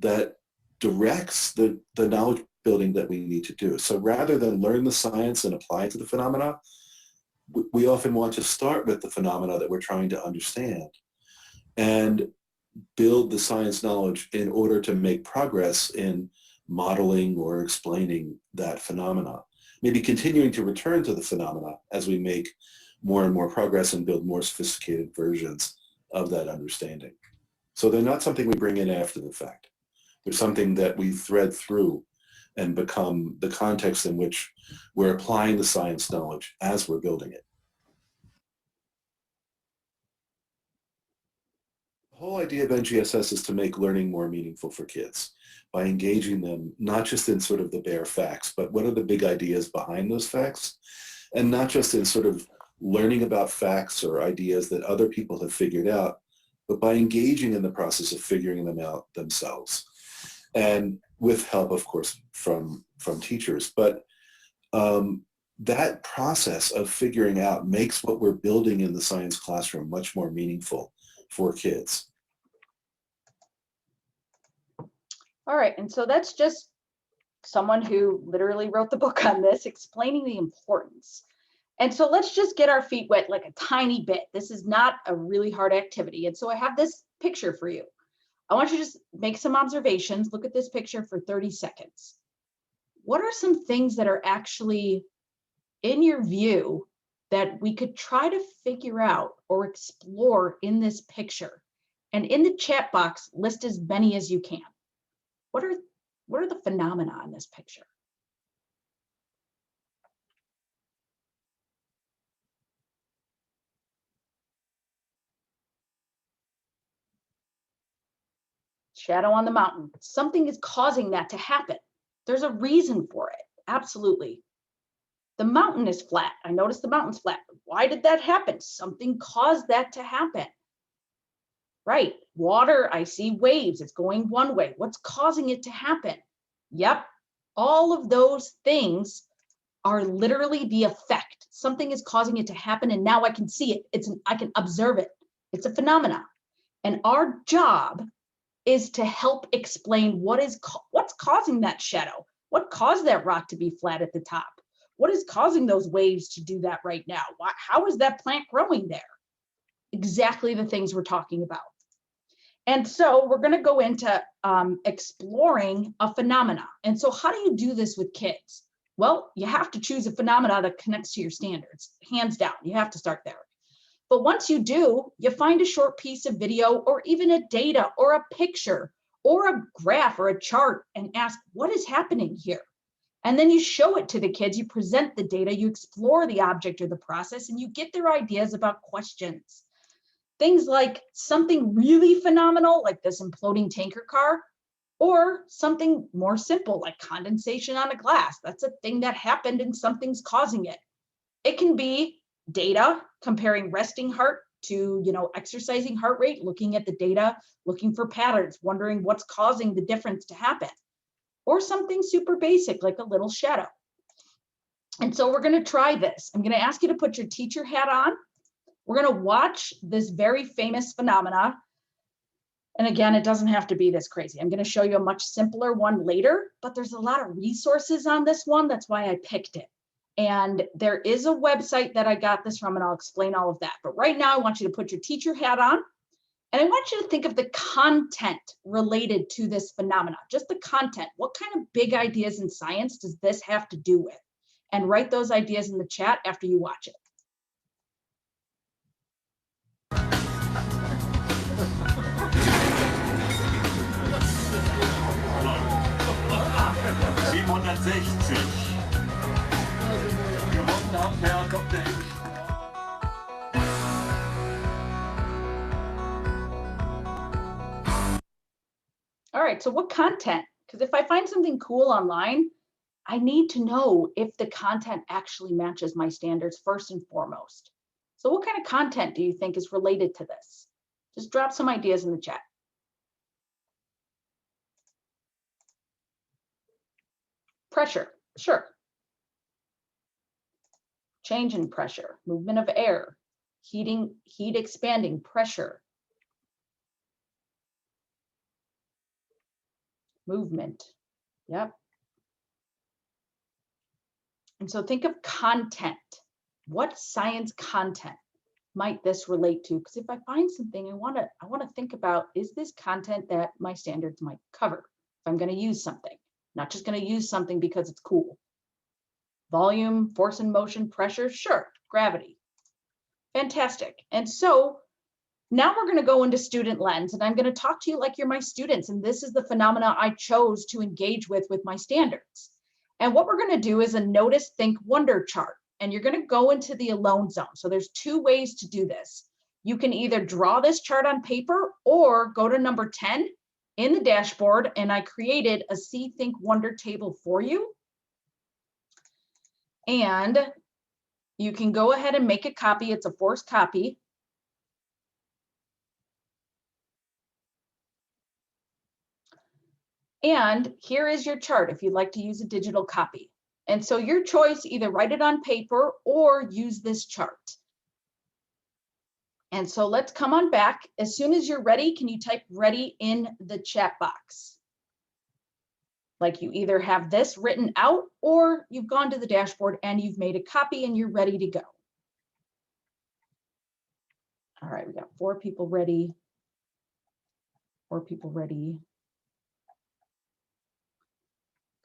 that directs the knowledge building that we need to do. So rather than learn the science and apply it to the phenomena, we often want to start with the phenomena that we're trying to understand and build the science knowledge in order to make progress in modeling or explaining that phenomena. Maybe continuing to return to the phenomena as we make more and more progress and build more sophisticated versions of that understanding. So they're not something we bring in after the fact. They're something that we thread through and become the context in which we're applying the science knowledge as we're building it. The whole idea of NGSS is to make learning more meaningful for kids by engaging them not just in sort of the bare facts, but what are the big ideas behind those facts, and not just in sort of learning about facts or ideas that other people have figured out, but by engaging in the process of figuring them out themselves, and with help, of course, from teachers. But that process of figuring out makes what we're building in the science classroom much more meaningful for kids. All right, and so that's just someone who literally wrote the book on this, explaining the importance. And so let's just get our feet wet like a tiny bit. This is not a really hard activity. And so I have this picture for you. I want you to just make some observations. Look at this picture for 30 seconds. What are some things that are actually in your view that we could try to figure out or explore in this picture? And in the chat box, list as many as you can. What are the phenomena in this picture? Shadow on the mountain. Something is causing that to happen. There's a reason for it. Absolutely. The mountain is flat. I noticed the mountain's flat. Why did that happen? Something caused that to happen. Right. Water, I see waves. It's going one way. What's causing it to happen? Yep. All of those things are literally the effect. Something is causing it to happen, and now I can see it. I can observe it. It's a phenomena. And our job is to help explain what's causing that shadow. What caused that rock to be flat at the top? What is causing those waves to do that right now? How is that plant growing there? Exactly the things we're talking about. And so we're going to go into exploring a phenomena. And so how do you do this with kids? Well, you have to choose a phenomena that connects to your standards. Hands down, you have to start there. But once you do, you find a short piece of video or even a data or a picture or a graph or a chart and ask, what is happening here? And then you show it to the kids, you present the data, you explore the object or the process, and you get their ideas about questions. Things like something really phenomenal, like this imploding tanker car, or something more simple, like condensation on a glass. That's a thing that happened and something's causing it. It can be data comparing resting heart to, exercising heart rate, looking at the data, looking for patterns, wondering what's causing the difference to happen, or something super basic like a little shadow. And so we're going to try this. I'm going to ask you to put your teacher hat on. We're going to watch this very famous phenomena. And again, it doesn't have to be this crazy. I'm going to show you a much simpler one later, but there's a lot of resources on this one. That's why I picked it. And there is a website that I got this from, and I'll explain all of that. But right now, I want you to put your teacher hat on, and I want you to think of the content related to this phenomena, just the content. What kind of big ideas in science does this have to do with? And write those ideas in the chat after you watch it. All right, so what content? Because if I find something cool online, I need to know if the content actually matches my standards first and foremost. So what kind of content do you think is related to this? Just drop some ideas in the chat. Pressure, sure. Change in pressure, movement of air, heat expanding, pressure, movement, yep. And so think of content. What science content might this relate to? Because if I find something, I want to think about, is this content that my standards might cover if I'm going to use something? Not just going to use something because it's cool. Volume, force and motion, pressure, sure. Gravity. Fantastic. And so now we're going to go into student lens, and I'm going to talk to you like you're my students. And this is the phenomena I chose to engage with my standards. And what we're going to do is a notice, think, wonder chart. And you're going to go into the alone zone. So there's two ways to do this. You can either draw this chart on paper or go to number 10 in the dashboard, and I created a see, think, wonder table for you. And you can go ahead and make a copy. It's a forced copy. And here is your chart if you'd like to use a digital copy. And so your choice, either write it on paper or use this chart. And so let's come on back. As soon as you're ready, can you type ready in the chat box? Like you either have this written out or you've gone to the dashboard and you've made a copy and you're ready to go. All right, we got 4 people ready. 4 people ready.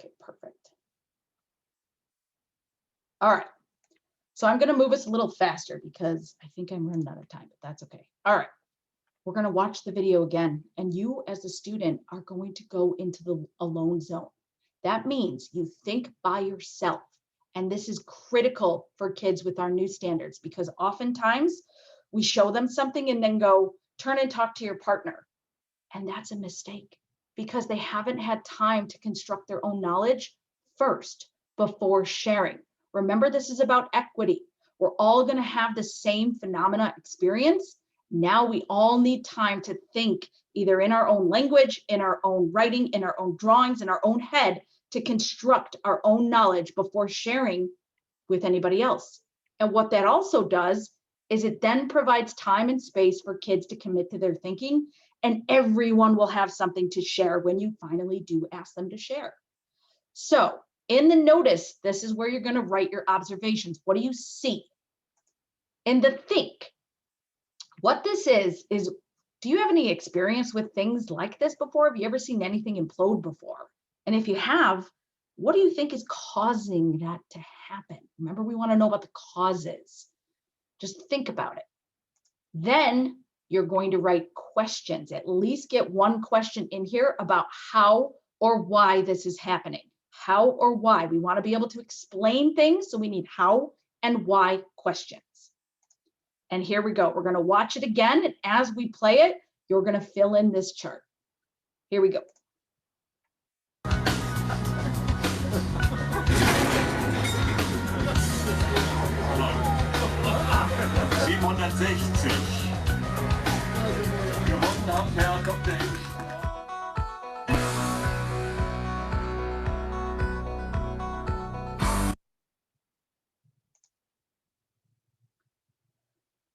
Okay, perfect. All right, so I'm gonna move us a little faster because I think I'm running out of time, but that's okay. All right, we're gonna watch the video again, and you as a student are going to go into the alone zone. That means you think by yourself, and this is critical for kids with our new standards because oftentimes we show them something and then go, turn and talk to your partner. And that's a mistake because they haven't had time to construct their own knowledge first before sharing. Remember, this is about equity. We're all going to have the same phenomena experience. Now we all need time to think either in our own language, in our own writing, in our own drawings, in our own head to construct our own knowledge before sharing with anybody else. And what that also does is it then provides time and space for kids to commit to their thinking, and everyone will have something to share when you finally do ask them to share. So in the notice, this is where you're going to write your observations. What do you see? In the think, what this is do you have any experience with things like this before? Have you ever seen anything implode before? And if you have, what do you think is causing that to happen? Remember, we want to know about the causes. Just think about it. Then you're going to write questions. At least get one question in here about how or why this is happening. How or why. We want to be able to explain things, so we need how and why questions. And here we go. We're going to watch it again, and as we play it, you're going to fill in this chart. Here we go. 760. Gewonnen haben Herr Kapitän.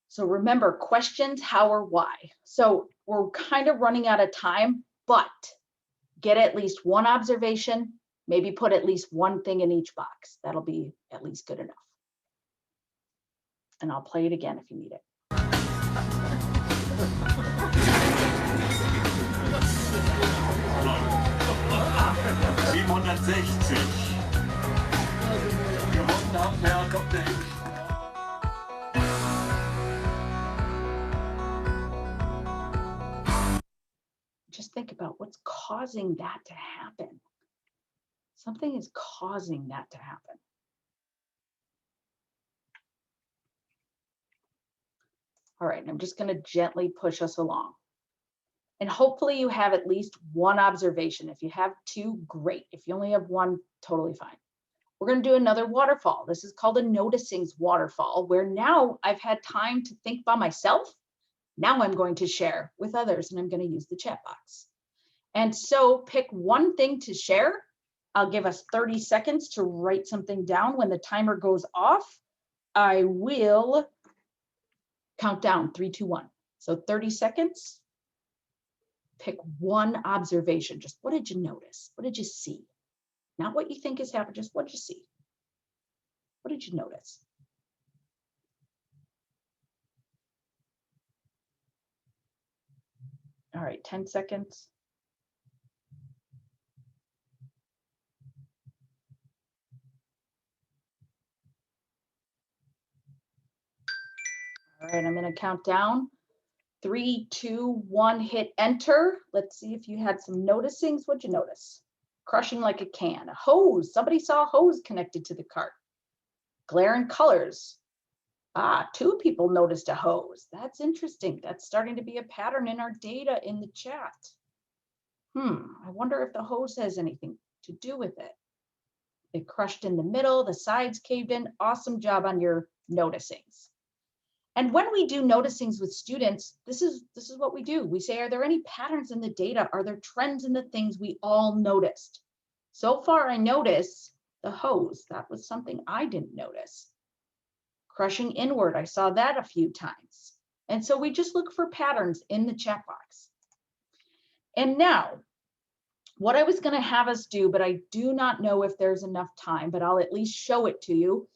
So remember, questions, how or why. So we're kind of running out of time, but get at least one observation, maybe put at least one thing in each box. That'll be at least good enough. And I'll play it again if you need it. Gewonnen haben Herr Kapitän. Just think about what's causing that to happen. Something is causing that to happen. All right, and I'm just going to gently push us along. And hopefully you have at least one observation. If you have two, great. If you only have one, totally fine. We're going to do another waterfall. This is called a noticings waterfall, where now I've had time to think by myself. Now I'm going to share with others, and I'm going to use the chat box. And so pick one thing to share. I'll give us 30 seconds to write something down. When the timer goes off, I will count down 3, 2, 1. So 30 seconds. Pick one observation. Just what did you notice? What did you see? Not what you think has happened, just what did you see? What did you notice? All right, 10 seconds. All right, I'm going to count down. 3, 2, 1, hit enter. Let's see if you had some noticings. What'd you notice? Crushing like a can. A hose. Somebody saw a hose connected to the cart. Glare in colors. 2 people noticed a hose. That's interesting. That's starting to be a pattern in our data in the chat. I wonder if the hose has anything to do with it. It crushed in the middle, the sides caved in. Awesome job on your noticings. And when we do noticings with students, this is what we do. We say, are there any patterns in the data? Are there trends in the things we all noticed? So far, I notice the hose. That was something I didn't notice. Crushing inward, I saw that a few times. And so we just look for patterns in the chat box. And now what I was going to have us do, but I do not know if there's enough time, but I'll at least show it to you,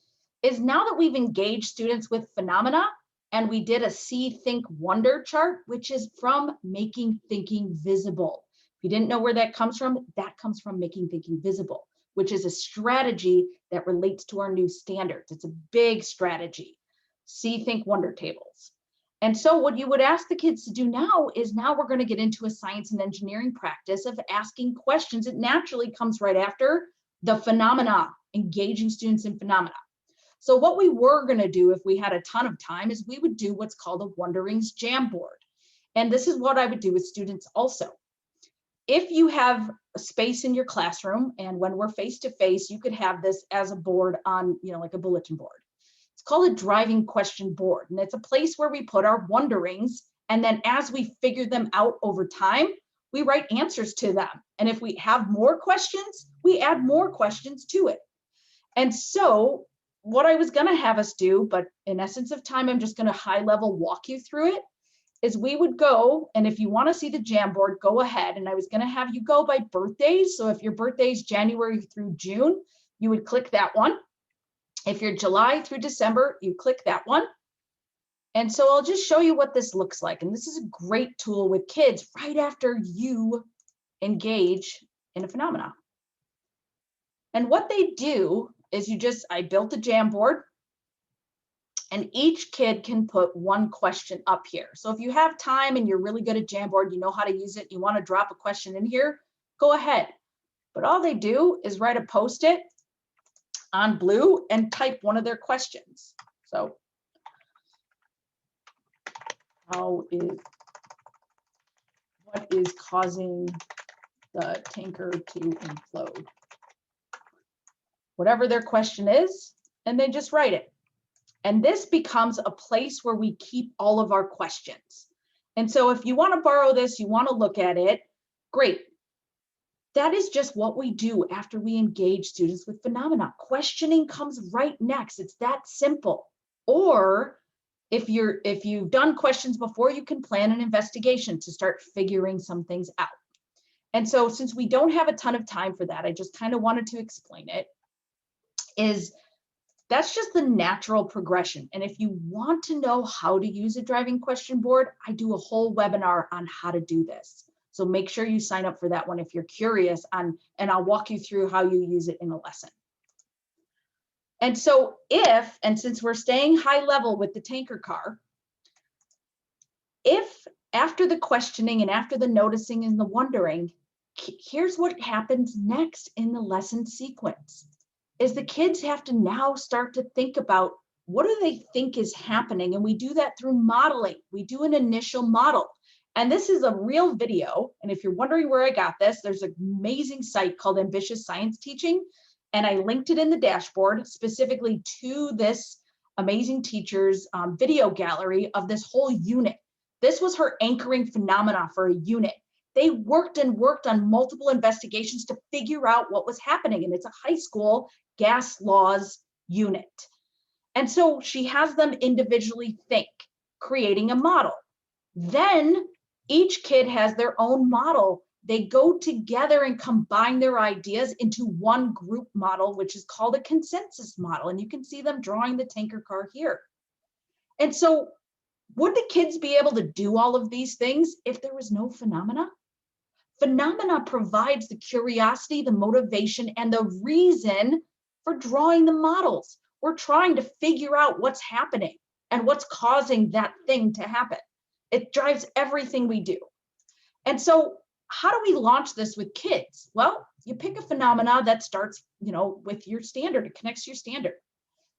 is now that we've engaged students with phenomena and we did a see, think, wonder chart, which is from Making Thinking Visible. If you didn't know where that comes from Making Thinking Visible, which is a strategy that relates to our new standards. It's a big strategy, see, think, wonder tables. And so what you would ask the kids to do now is now we're going to get into a science and engineering practice of asking questions. It naturally comes right after the phenomena, engaging students in phenomena. So what we were going to do if we had a ton of time is we would do what's called a Wonderings Jamboard. And this is what I would do with students also. If you have a space in your classroom, and when we're face-to-face, you could have this as a board on, like a bulletin board. It's called a driving question board, and it's a place where we put our wonderings, and then as we figure them out over time, we write answers to them. And if we have more questions, we add more questions to it. And so what I was going to have us do, but in essence of time, I'm just going to high level walk you through it, is we would go, and if you want to see the Jamboard, go ahead. And I was going to have you go by birthdays. So if your birthday is January through June, you would click that one. If you're July through December, you click that one. And so I'll just show you what this looks like. And this is a great tool with kids right after you engage in a phenomena. And what they do is I built a Jamboard, and each kid can put one question up here. So if you have time and you're really good at Jamboard, you know how to use it, you want to drop a question in here, go ahead. But all they do is write a Post-it on blue and type one of their questions. So what is causing the tanker to implode? Whatever their question is, and they just write it. And this becomes a place where we keep all of our questions. And so if you want to borrow this, you want to look at it, great. That is just what we do after we engage students with phenomena. Questioning comes right next. It's that simple. Or if you've done questions before, you can plan an investigation to start figuring some things out. And so since we don't have a ton of time for that, I just kind of wanted to explain it, that's just the natural progression. And if you want to know how to use a driving question board, I do a whole webinar on how to do this. So make sure you sign up for that one if you're curious and I'll walk you through how you use it in a lesson. And so since we're staying high level with the tanker car, if after the questioning and after the noticing and the wondering, here's what happens next in the lesson sequence, is the kids have to now start to think about what do they think is happening? And we do that through modeling. We do an initial model. And this is a real video. And if you're wondering where I got this, there's an amazing site called Ambitious Science Teaching. And I linked it in the dashboard specifically to this amazing teacher's video gallery of this whole unit. This was her anchoring phenomena for a unit. They worked on multiple investigations to figure out what was happening. And it's a high school gas laws unit. And so she has them individually think, creating a model. Then each kid has their own model. They go together and combine their ideas into one group model, which is called a consensus model. And you can see them drawing the tanker car here. And so would the kids be able to do all of these things if there was no phenomena? Phenomena provides the curiosity, the motivation, and the reason for drawing the models. We're trying to figure out what's happening and what's causing that thing to happen. It drives everything we do. And so how do we launch this with kids? Well, you pick a phenomena that starts, with your standard. It connects to your standard.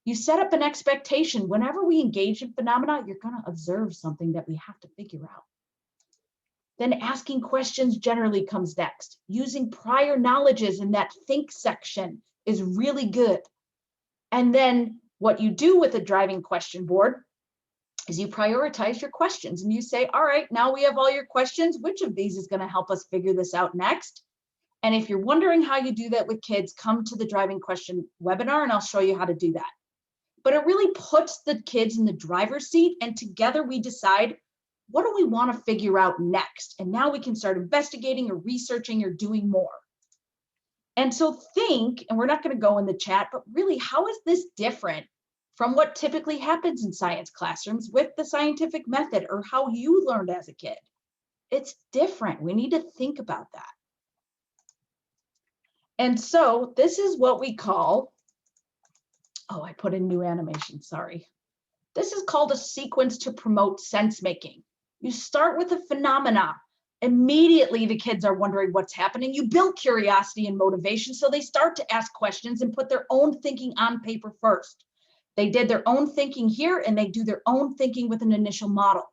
You set up an expectation. Whenever we engage in phenomena, you're going to observe something that we have to figure out. Then asking questions generally comes next. Using prior knowledges in that think section is really good. And then what you do with a driving question board is you prioritize your questions and you say, all right, now we have all your questions. Which of these is going to help us figure this out next? And if you're wondering how you do that with kids, come to the driving question webinar and I'll show you how to do that. But it really puts the kids in the driver's seat, and together we decide what do we want to figure out next? And now we can start investigating or researching or doing more. And so think, and we're not going to go in the chat, but really, how is this different from what typically happens in science classrooms with the scientific method or how you learned as a kid? It's different. We need to think about that. And so this is what we call, oh, I put in new animation, sorry. This is called a sequence to promote sense making. You start with a phenomena. Immediately, the kids are wondering what's happening. You build curiosity and motivation, so they start to ask questions and put their own thinking on paper first. They did their own thinking here, and they do their own thinking with an initial model.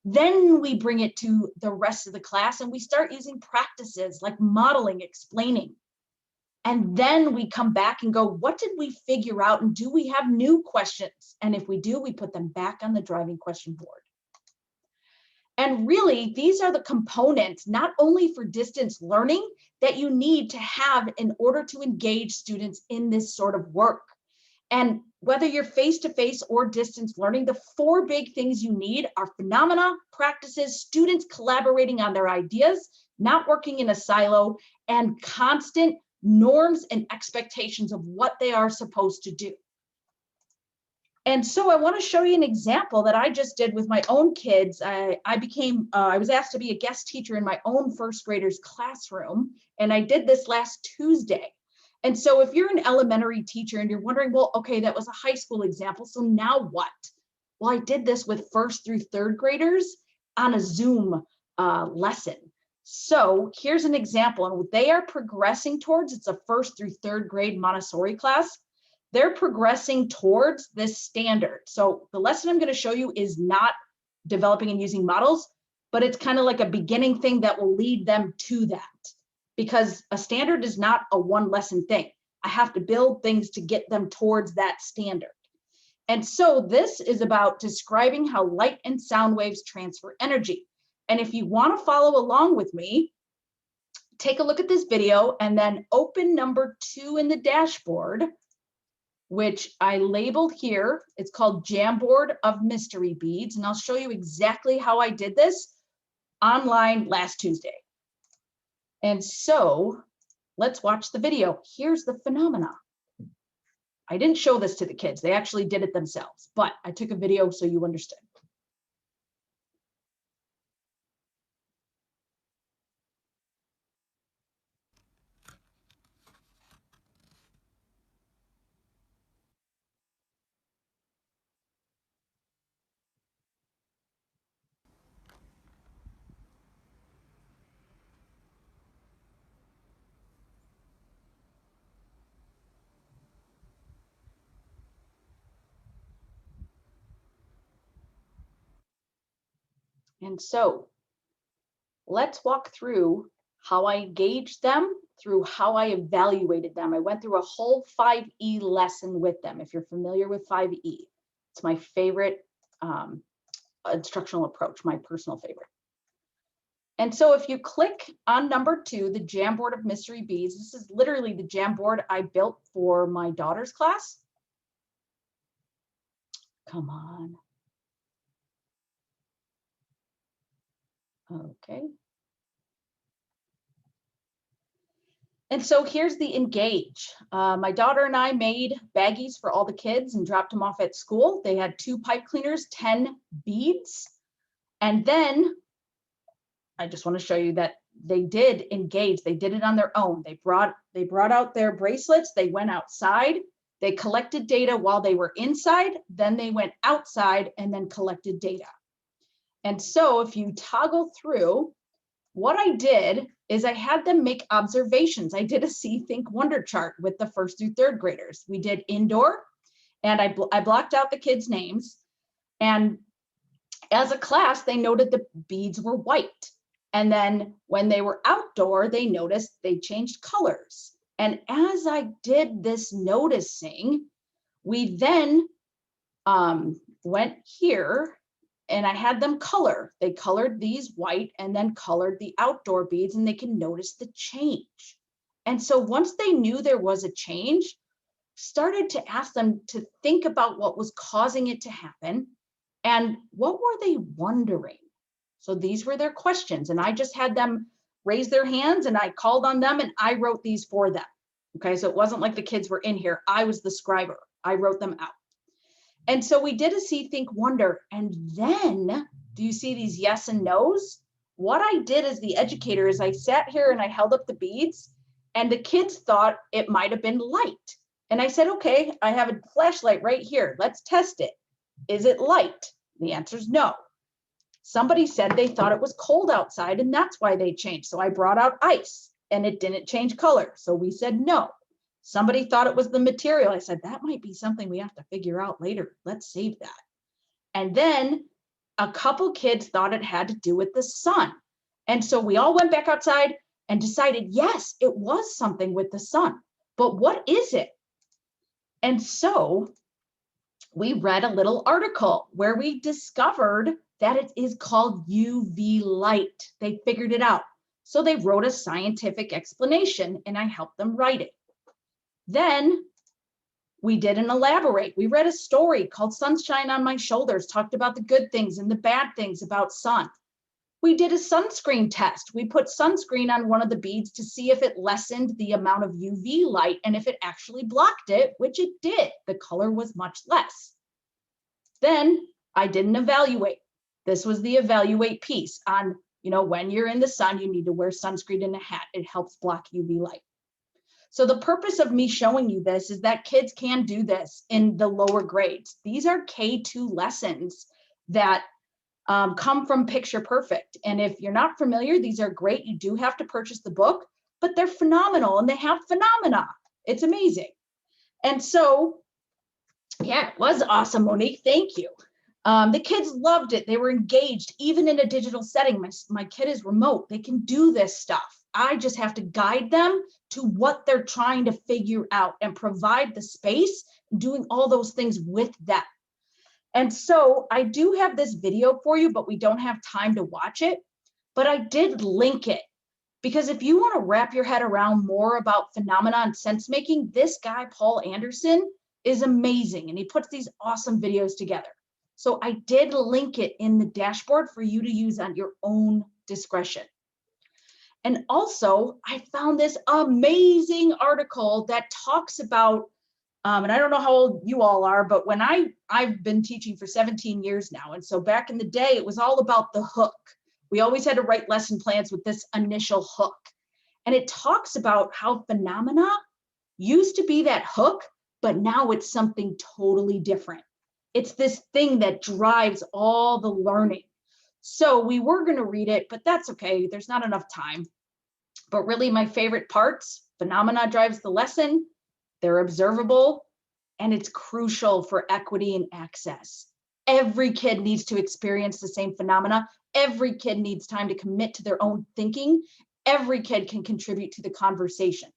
Then we bring it to the rest of the class, and we start using practices like modeling, explaining. And then we come back and go, what did we figure out? And do we have new questions? And if we do, we put them back on the driving question board. And really, these are the components, not only for distance learning, that you need to have in order to engage students in this sort of work. And whether you're face-to-face or distance learning, the 4 big things you need are phenomena, practices, students collaborating on their ideas, not working in a silo, and constant norms and expectations of what they are supposed to do. And so I want to show you an example that I just did with my own kids. I was asked to be a guest teacher in my own first graders classroom, and I did this last Tuesday. And so if you're an elementary teacher and you're wondering, well, okay, that was a high school example, so now what? Well, I did this with 1st through 3rd graders on a Zoom lesson. So here's an example, and what they are progressing towards, it's a 1st through 3rd grade Montessori class. They're progressing towards this standard. So the lesson I'm going to show you is not developing and using models, but it's kind of like a beginning thing that will lead them to that. Because a standard is not a one lesson thing. I have to build things to get them towards that standard. And so this is about describing how light and sound waves transfer energy. And if you want to follow along with me, take a look at this video and then open number 2 in the dashboard, which I labeled here. It's called Jamboard of Mystery Beads. And I'll show you exactly how I did this online last Tuesday. And so let's watch the video. Here's the phenomena. I didn't show this to the kids. They actually did it themselves, but I took a video so you understood. And so let's walk through how I engaged them, through how I evaluated them. I went through a whole 5E lesson with them. If you're familiar with 5E, it's my favorite instructional approach, my personal favorite. And so if you click on number 2, the Jamboard of Mystery Beads, this is literally the Jamboard I built for my daughter's class. Come on. Okay. And so here's the engage. My daughter and I made baggies for all the kids and dropped them off at school. They had 2 pipe cleaners, 10 beads. And then I just want to show you that they did engage. They did it on their own. They brought out their bracelets. They went outside. They collected data while they were inside. Then they went outside and then collected data. And so if you toggle through, what I did is I had them make observations. I did a See, Think, Wonder chart with the 1st through 3rd graders. We did indoor, and I blocked out the kids' names. And as a class, they noted the beads were white. And then when they were outdoor, they noticed they changed colors. And as I did this noticing, we then went here and I had them color. They colored these white and then colored the outdoor beads, and they can notice the change. And so once they knew there was a change, started to ask them to think about what was causing it to happen and what were they wondering. So these were their questions, and I just had them raise their hands and I called on them and I wrote these for them. Okay, so it wasn't like the kids were in here. I was the scriber. I wrote them out. And so we did a see, think, wonder. And then, do you see these yes and no's? What I did as the educator is I sat here and I held up the beads, and the kids thought it might have been light. And I said, okay, I have a flashlight right here. Let's test it. Is it light? The answer is no. Somebody said they thought it was cold outside and that's why they changed. So I brought out ice and it didn't change color. So we said no. Somebody thought it was the material. I said, that might be something we have to figure out later. Let's save that. And then a couple kids thought it had to do with the sun. And so we all went back outside and decided, yes, it was something with the sun. But what is it? And so we read a little article where we discovered that it is called UV light. They figured it out. So they wrote a scientific explanation and I helped them write it. Then we did an elaborate. We read a story called Sunshine on My Shoulders, talked about the good things and the bad things about sun. We did a sunscreen test. We put sunscreen on one of the beads to see if it lessened the amount of UV light and if it actually blocked it, which it did. The color was much less. Then I did an evaluate. This was the evaluate piece on, when you're in the sun, you need to wear sunscreen and a hat. It helps block UV light. So the purpose of me showing you this is that kids can do this in the lower grades. These are K2 lessons that come from Picture Perfect. And if you're not familiar, these are great. You do have to purchase the book, but they're phenomenal and they have phenomena. It's amazing. And so, yeah, it was awesome, Monique. Thank you. The kids loved it. They were engaged, even in a digital setting. My kid is remote. They can do this stuff. I just have to guide them to what they're trying to figure out and provide the space, doing all those things with them. And so I do have this video for you, but we don't have time to watch it. But I did link it because if you want to wrap your head around more about phenomena and sense making, this guy, Paul Anderson, is amazing. And he puts these awesome videos together. So I did link it in the dashboard for you to use on your own discretion. And also, I found this amazing article that talks about, and I don't know how old you all are, but when I've been teaching for 17 years now. And so back in the day, it was all about the hook. We always had to write lesson plans with this initial hook. And it talks about how phenomena used to be that hook, but now it's something totally different. It's this thing that drives all the learning. So we were going to read it, but that's okay. There's not enough time. But really my favorite parts, phenomena drives the lesson. They're observable, and it's crucial for equity and access. Every kid needs to experience the same phenomena. Every kid needs time to commit to their own thinking. Every kid can contribute to the conversation.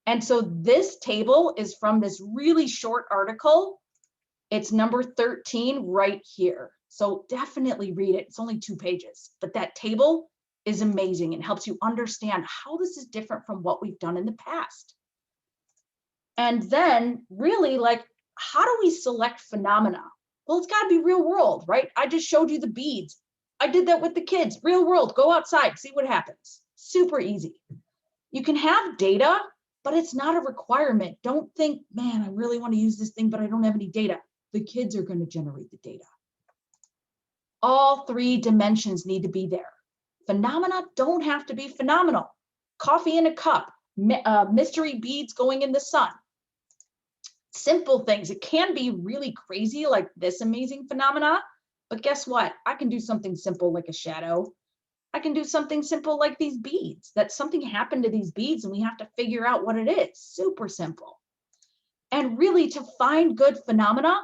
And so this table is from this really short article. It's number 13 right here. So definitely read it. It's only 2 pages, but that table is amazing and helps you understand how this is different from what we've done in the past. And then really, like, how do we select phenomena? Well, it's got to be real world, right? I just showed you the beads. I did that with the kids. Real world, go outside, see what happens. Super easy. You can have data, but it's not a requirement. Don't think, man, I really want to use this thing, but I don't have any data. The kids are going to generate the data. All 3 dimensions need to be there. Phenomena don't have to be phenomenal. Coffee in a cup, mystery beads going in the sun. Simple things. It can be really crazy like this amazing phenomena, but guess what? I can do something simple like a shadow. I can do something simple like these beads. That something happened to these beads and we have to figure out what it is. Super simple. And really, to find good phenomena,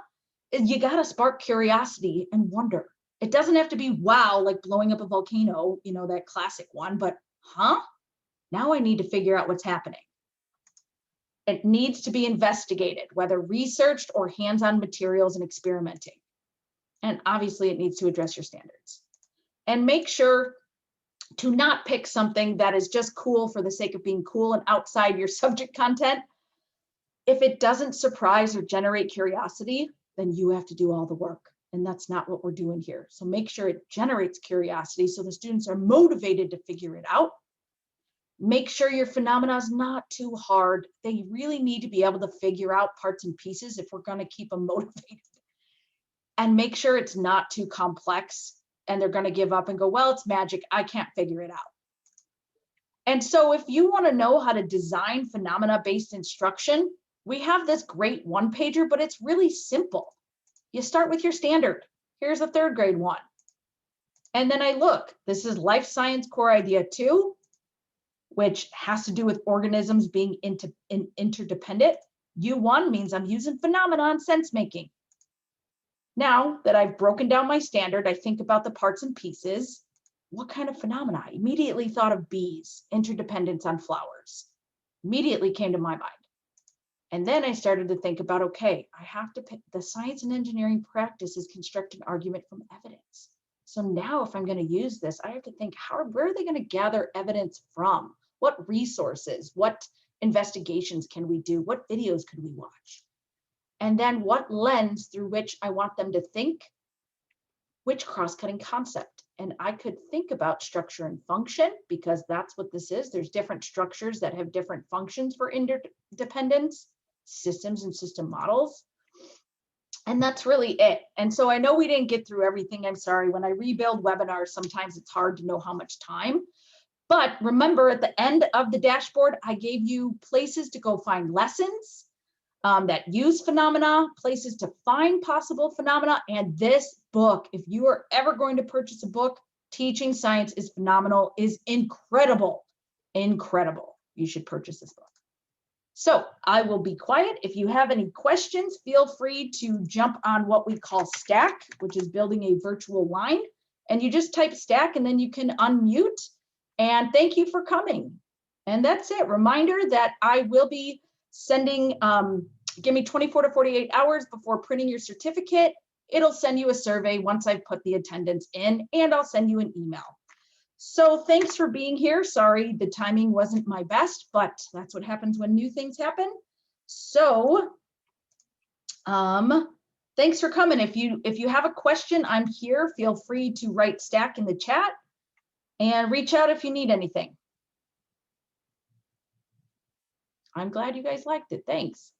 you got to spark curiosity and wonder. It doesn't have to be wow, like blowing up a volcano, that classic one, but now I need to figure out what's happening. It needs to be investigated, whether researched or hands-on materials and experimenting. And obviously it needs to address your standards. And make sure to not pick something that is just cool for the sake of being cool and outside your subject content. If it doesn't surprise or generate curiosity, then you have to do all the work. And that's not what we're doing here. So make sure it generates curiosity so the students are motivated to figure it out. Make sure your phenomena is not too hard. They really need to be able to figure out parts and pieces if we're going to keep them motivated. And make sure it's not too complex and they're going to give up and go, well, it's magic, I can't figure it out. And so if you want to know how to design phenomena-based instruction, we have this great one-pager, but it's really simple. You start with your standard. Here's a 3rd grade one. And then I look, this is Life Science Core Idea 2, which has to do with organisms being interdependent. U1 means I'm using phenomena and sense making. Now that I've broken down my standard, I think about the parts and pieces. What kind of phenomena? I immediately thought of bees, interdependence on flowers. Immediately came to my mind. And then I started to think about, okay, I have to pick the science and engineering practice is construct an argument from evidence. So now if I'm going to use this, I have to think, where are they going to gather evidence from? What resources, what investigations can we do? What videos could we watch? And then what lens through which I want them to think, which cross-cutting concept. And I could think about structure and function because that's what this is. There's different structures that have different functions for interdependence, systems and system models. And that's really it. And so I know we didn't get through everything. I'm sorry. When I rebuild webinars, sometimes it's hard to know how much time. But remember, at the end of the dashboard, I gave you places to go find lessons that use phenomena, places to find possible phenomena, and this book. If you are ever going to purchase a book, Teaching Science is Phenomenal is incredible, incredible. You should purchase this book. So I will be quiet. If you have any questions, feel free to jump on what we call Stack, which is building a virtual line. And you just type Stack and then you can unmute. And thank you for coming. And that's it. Reminder that I will be sending, give me 24 to 48 hours before printing your certificate. It'll send you a survey once I've put the attendance in, and I'll send you an email. So thanks for being here. Sorry, the timing wasn't my best, but that's what happens when new things happen. So thanks for coming. If you have a question, I'm here. Feel free to write Stack in the chat and reach out if you need anything. I'm glad you guys liked it. Thanks.